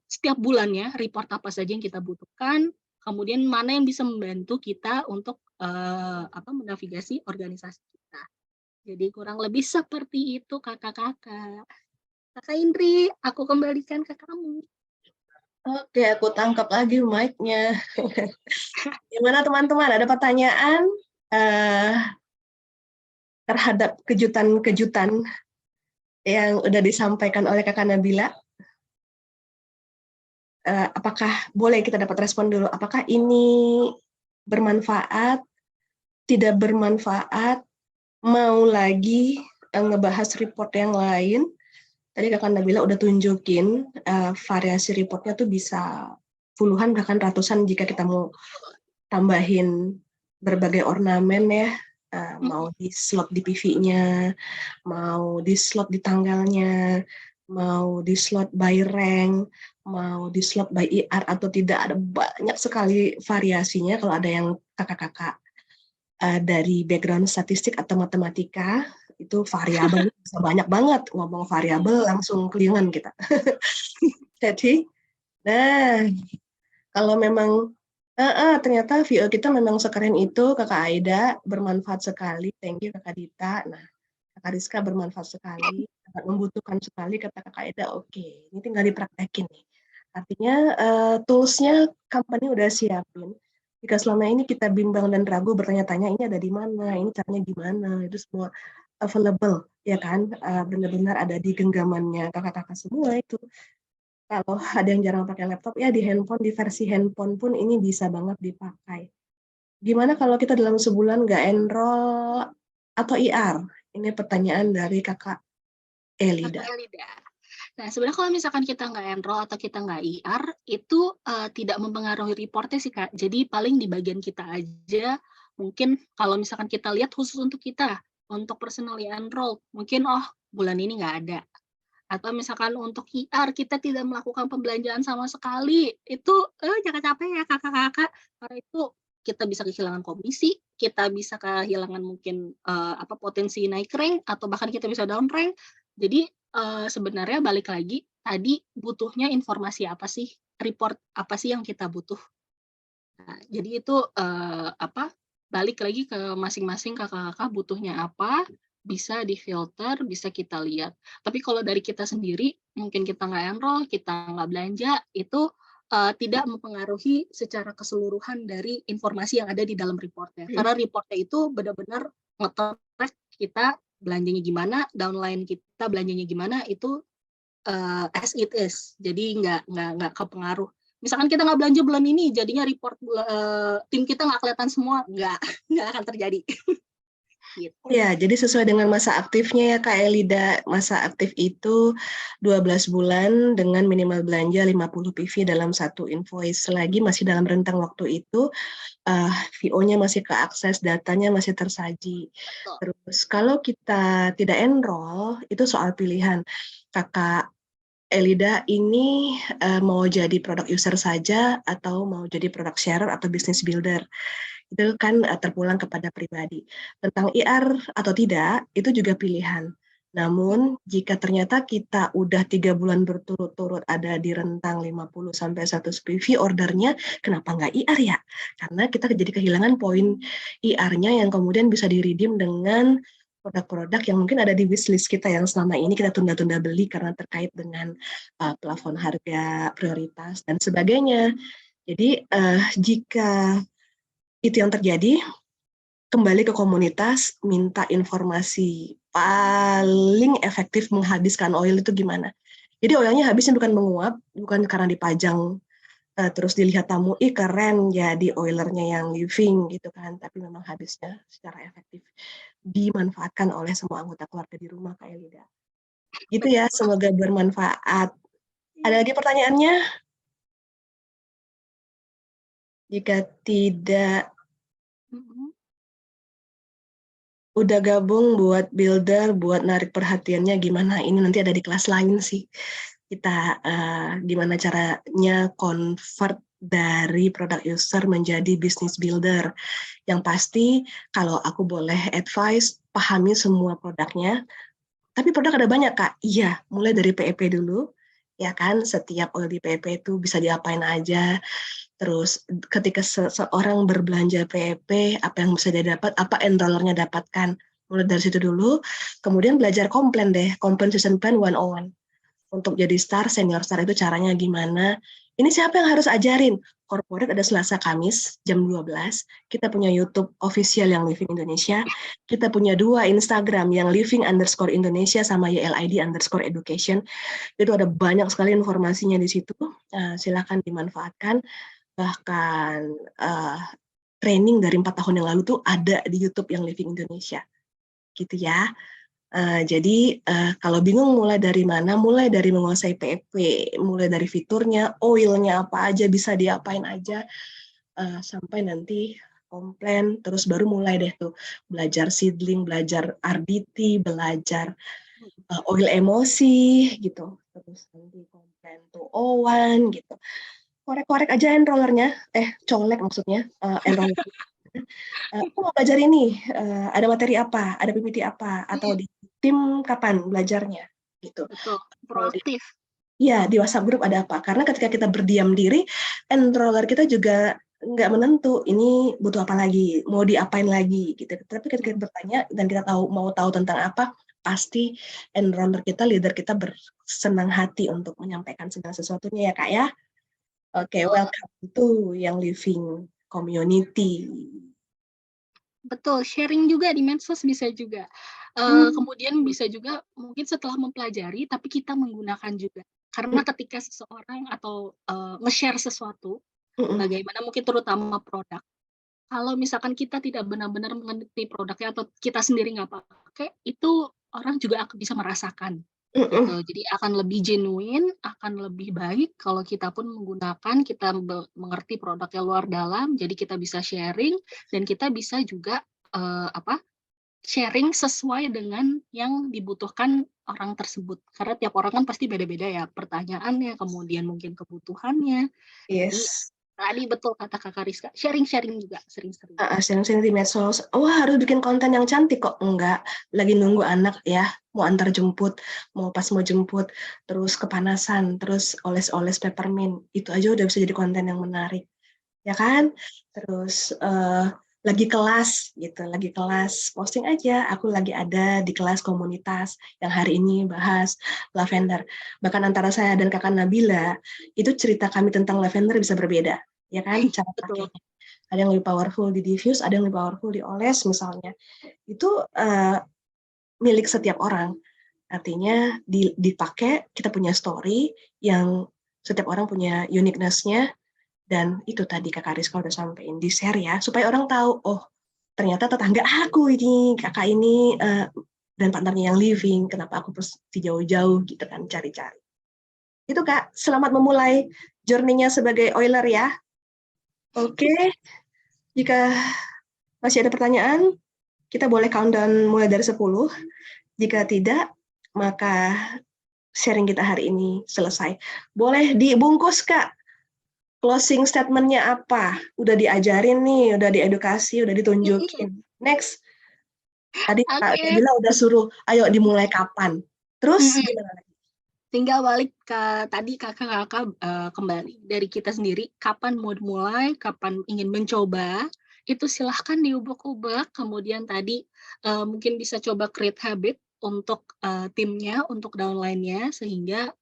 setiap bulannya, report apa saja yang kita butuhkan, kemudian mana yang bisa membantu kita untuk menavigasi organisasi kita. Jadi kurang lebih seperti itu kakak-kakak. Kakak Indri, aku kembalikan ke kamu. Oke, aku tangkap lagi mic-nya. Gimana teman-teman, ada pertanyaan terhadap kejutan-kejutan yang udah disampaikan oleh Kakak Nabila? Apakah boleh kita dapat respon dulu? Apakah ini bermanfaat, tidak bermanfaat, mau lagi ngebahas report yang lain? Tadi Kakak Nabila udah tunjukin variasi reportnya tuh bisa puluhan bahkan ratusan jika kita mau tambahin berbagai ornamen ya, mau di slot di PV-nya, mau di slot di tanggalnya, mau di slot by rank, mau di slot by IR atau tidak, ada banyak sekali variasinya. Kalau ada yang kakak-kakak dari background statistik atau matematika, itu variabel bisa banyak banget. Ngomong variabel langsung kelingan kita. Jadi, nah kalau memang ternyata VO kita memang sekeren itu, Kakak Aida, bermanfaat sekali. Thank you Kakak Dita. Nah, Kakak Rizka bermanfaat sekali, sangat membutuhkan sekali, kata Kakak Aida. Oke, ini tinggal dipraktekin nih. Artinya tools-nya company udah siapin. Jika selama ini kita bimbang dan ragu bertanya-tanya ini ada di mana, ini caranya gimana, itu semua available, ya kan? Benar-benar ada di genggamannya kakak-kakak semua itu. Kalau ada yang jarang pakai laptop, ya di handphone, di versi handphone pun ini bisa banget dipakai. Gimana kalau kita dalam sebulan nggak enroll atau IR? Ini pertanyaan dari Kakak Elida. Nah, sebenarnya kalau misalkan kita nggak enroll atau kita nggak IR, itu tidak mempengaruhi reportnya sih, Kak. Jadi paling di bagian kita aja, mungkin kalau misalkan kita lihat khusus untuk kita, untuk personal enroll, mungkin bulan ini nggak ada. Atau misalkan untuk IR, kita tidak melakukan pembelanjaan sama sekali, itu jangan capek ya kakak-kakak, karena itu kita bisa kehilangan komisi, kita bisa kehilangan mungkin potensi naik rank, atau bahkan kita bisa down rank. Jadi sebenarnya balik lagi, tadi butuhnya informasi apa sih, report apa sih yang kita butuh. Jadi itu, balik lagi ke masing-masing kakak-kakak butuhnya apa, bisa difilter, bisa kita lihat. Tapi kalau dari kita sendiri, mungkin kita nggak enroll, kita nggak belanja, itu, tidak mempengaruhi secara keseluruhan dari informasi yang ada di dalam report-nya. Mhm. Karena report-nya itu benar-benar nge-track kita belanjanya gimana, downline kita belanjanya gimana, itu as it is. Jadi nggak kepengaruh. Misalkan kita nggak belanja bulan ini, jadinya report tim kita nggak kelihatan semua, nggak nggak akan terjadi. Gitu. Ya, jadi sesuai dengan masa aktifnya ya Kak Elida. Masa aktif itu 12 bulan dengan minimal belanja 50 PV dalam satu invoice. Selagi masih dalam rentang waktu itu, VO-nya masih keakses, datanya masih tersaji. Betul. Terus kalau kita tidak enroll, itu soal pilihan. Kakak Elida ini mau jadi product user saja atau mau jadi product sharer atau business builder. Itu kan terpulang kepada pribadi. Tentang IR atau tidak, itu juga pilihan. Namun, jika ternyata kita udah 3 bulan berturut-turut ada di rentang 50 sampai 100 PV ordernya, kenapa nggak IR ya? Karena kita jadi kehilangan poin IR-nya yang kemudian bisa di-redeem dengan produk-produk yang mungkin ada di wishlist kita yang selama ini kita tunda-tunda beli karena terkait dengan plafon harga, prioritas, dan sebagainya. Jadi, jika itu yang terjadi, kembali ke komunitas, minta informasi paling efektif menghabiskan oil itu gimana. Jadi oilnya habisnya bukan menguap, bukan karena dipajang terus dilihat tamu, ih keren jadi oilernya yang living gitu kan, tapi memang habisnya secara efektif dimanfaatkan oleh semua anggota keluarga di rumah Kak Elida. Gitu ya, Betul. semoga bermanfaat. Ada lagi pertanyaannya? Jika tidak, Mhm. udah gabung buat builder, buat narik perhatiannya gimana? Ini nanti ada di kelas lain sih. Kita gimana caranya convert dari product user menjadi business builder. Yang pasti kalau aku boleh advice, pahami semua produknya. Tapi produk ada banyak Kak. Iya, mulai dari PEP dulu. Ya kan, setiap oil di PEP itu bisa diapain aja. Terus ketika seseorang berbelanja PEP, apa yang bisa dia dapat, apa enrollernya dapatkan. Mulai dari situ dulu, kemudian belajar komplain deh, compensation plan 101. Untuk jadi star, senior star itu caranya gimana. Ini siapa yang harus ajarin? Corporate ada Selasa Kamis jam 12. Kita punya YouTube official yang Living Indonesia. Kita punya 2 Instagram yang living_Indonesia sama YLID_education. Itu ada banyak sekali informasinya di situ. Silakan dimanfaatkan. Bahkan training dari 4 tahun yang lalu tuh ada di YouTube yang Living Indonesia. Gitu ya. Jadi kalau bingung mulai dari mana, mulai dari menguasai PEP, mulai dari fiturnya, oilnya apa aja, bisa diapain aja, sampai nanti komplain, terus baru mulai deh tuh belajar seedling, belajar RDT, belajar oil emosi gitu, terus nanti komplain to O1 gitu. Korek-korek aja enrollernya, colek maksudnya, enroller. Aku mau belajar ini, ada materi apa, ada PPT apa, atau di tim kapan belajarnya, gitu. Betul, Kalau di proaktif. iya, di WhatsApp grup ada apa, karena ketika kita berdiam diri, enroller kita juga nggak menentu, ini butuh apa lagi, mau diapain lagi, gitu. Tapi ketika kita bertanya dan kita mau tahu tentang apa, pasti enroller kita, leader kita bersenang hati untuk menyampaikan segala sesuatunya ya, Kak, ya. Oke, Betul. welcome to Young Living Community. Betul, sharing juga di medsos bisa juga. Hmm. Kemudian bisa juga mungkin setelah mempelajari, tapi kita menggunakan juga. Karena ketika seseorang atau, nge-share sesuatu, Mhm. bagaimana mungkin terutama produk, kalau misalkan kita tidak benar-benar mengerti produknya atau kita sendiri nggak pakai, itu orang juga bisa merasakan, Mhm. gitu. Jadi akan lebih genuine, akan lebih baik kalau kita pun menggunakan, kita mengerti produknya luar dalam, jadi kita bisa sharing dan kita bisa juga, sharing sesuai dengan yang dibutuhkan orang tersebut. Karena tiap orang kan pasti beda-beda ya pertanyaannya, kemudian mungkin kebutuhannya. Jadi Yes. tadi betul kata Kakak Rizka, sharing-sharing juga sering-sering. Sharing-sharing di medsos, wah harus bikin konten yang cantik kok, enggak, lagi nunggu anak ya, mau antar jemput, mau jemput, terus kepanasan, terus oles-oles peppermint, itu aja udah bisa jadi konten yang menarik. ya kan? Terus lagi kelas gitu, lagi kelas posting aja, aku lagi ada di kelas komunitas yang hari ini bahas lavender. Bahkan antara saya dan kakak Nabila, itu cerita kami tentang lavender bisa berbeda, ya kan? Cara Betul. pakainya. Ada yang lebih powerful di diffuse, ada yang lebih powerful dioles misalnya. Itu milik setiap orang. Artinya dipakai, kita punya story yang setiap orang punya uniqueness-nya, dan itu tadi Kakak Rizka udah sampein di share ya, supaya orang tahu, oh ternyata tetangga aku ini, kakak ini, dan partnernya yang living, kenapa aku mesti jauh-jauh gitu kan, cari-cari. Itu Kak, selamat memulai journey-nya sebagai oiler ya. Oke, jika masih ada pertanyaan, kita boleh countdown mulai dari 10. Jika tidak, maka sharing kita hari ini selesai. Boleh dibungkus Kak, closing statement-nya apa? Udah diajarin nih, udah diedukasi, udah ditunjukin. Next, tadi Kak Oke. Nabila udah suruh, ayo dimulai kapan? Terus Mm-mm. gimana lagi? Tinggal balik ke tadi kakak-kakak kembali dari kita sendiri, kapan mau mulai, kapan ingin mencoba, itu silahkan diubek-ubek. Kemudian tadi mungkin bisa coba create habit untuk timnya, untuk downline-nya, sehingga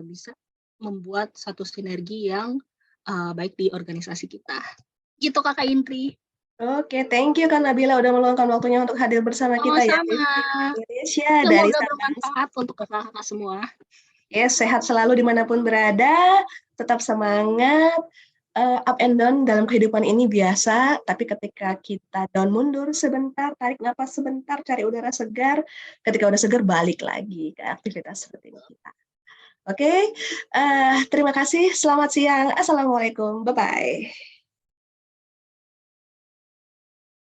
bisa membuat satu sinergi yang baik di organisasi kita. Gitu Kakak Indri. Oke, thank you Kak Nabila udah meluangkan waktunya untuk hadir bersama kita ya di Sama-sama. Indonesia dari Semoga Sabang. bermanfaat untuk kakak-kakak semua. Yes, sehat selalu dimanapun berada, tetap semangat, up and down dalam kehidupan ini biasa, tapi ketika kita down mundur sebentar, tarik napas sebentar, cari udara segar, ketika udah segar balik lagi ke aktivitas seperti ini kita. Oke, terima kasih, selamat siang, assalamualaikum, bye-bye.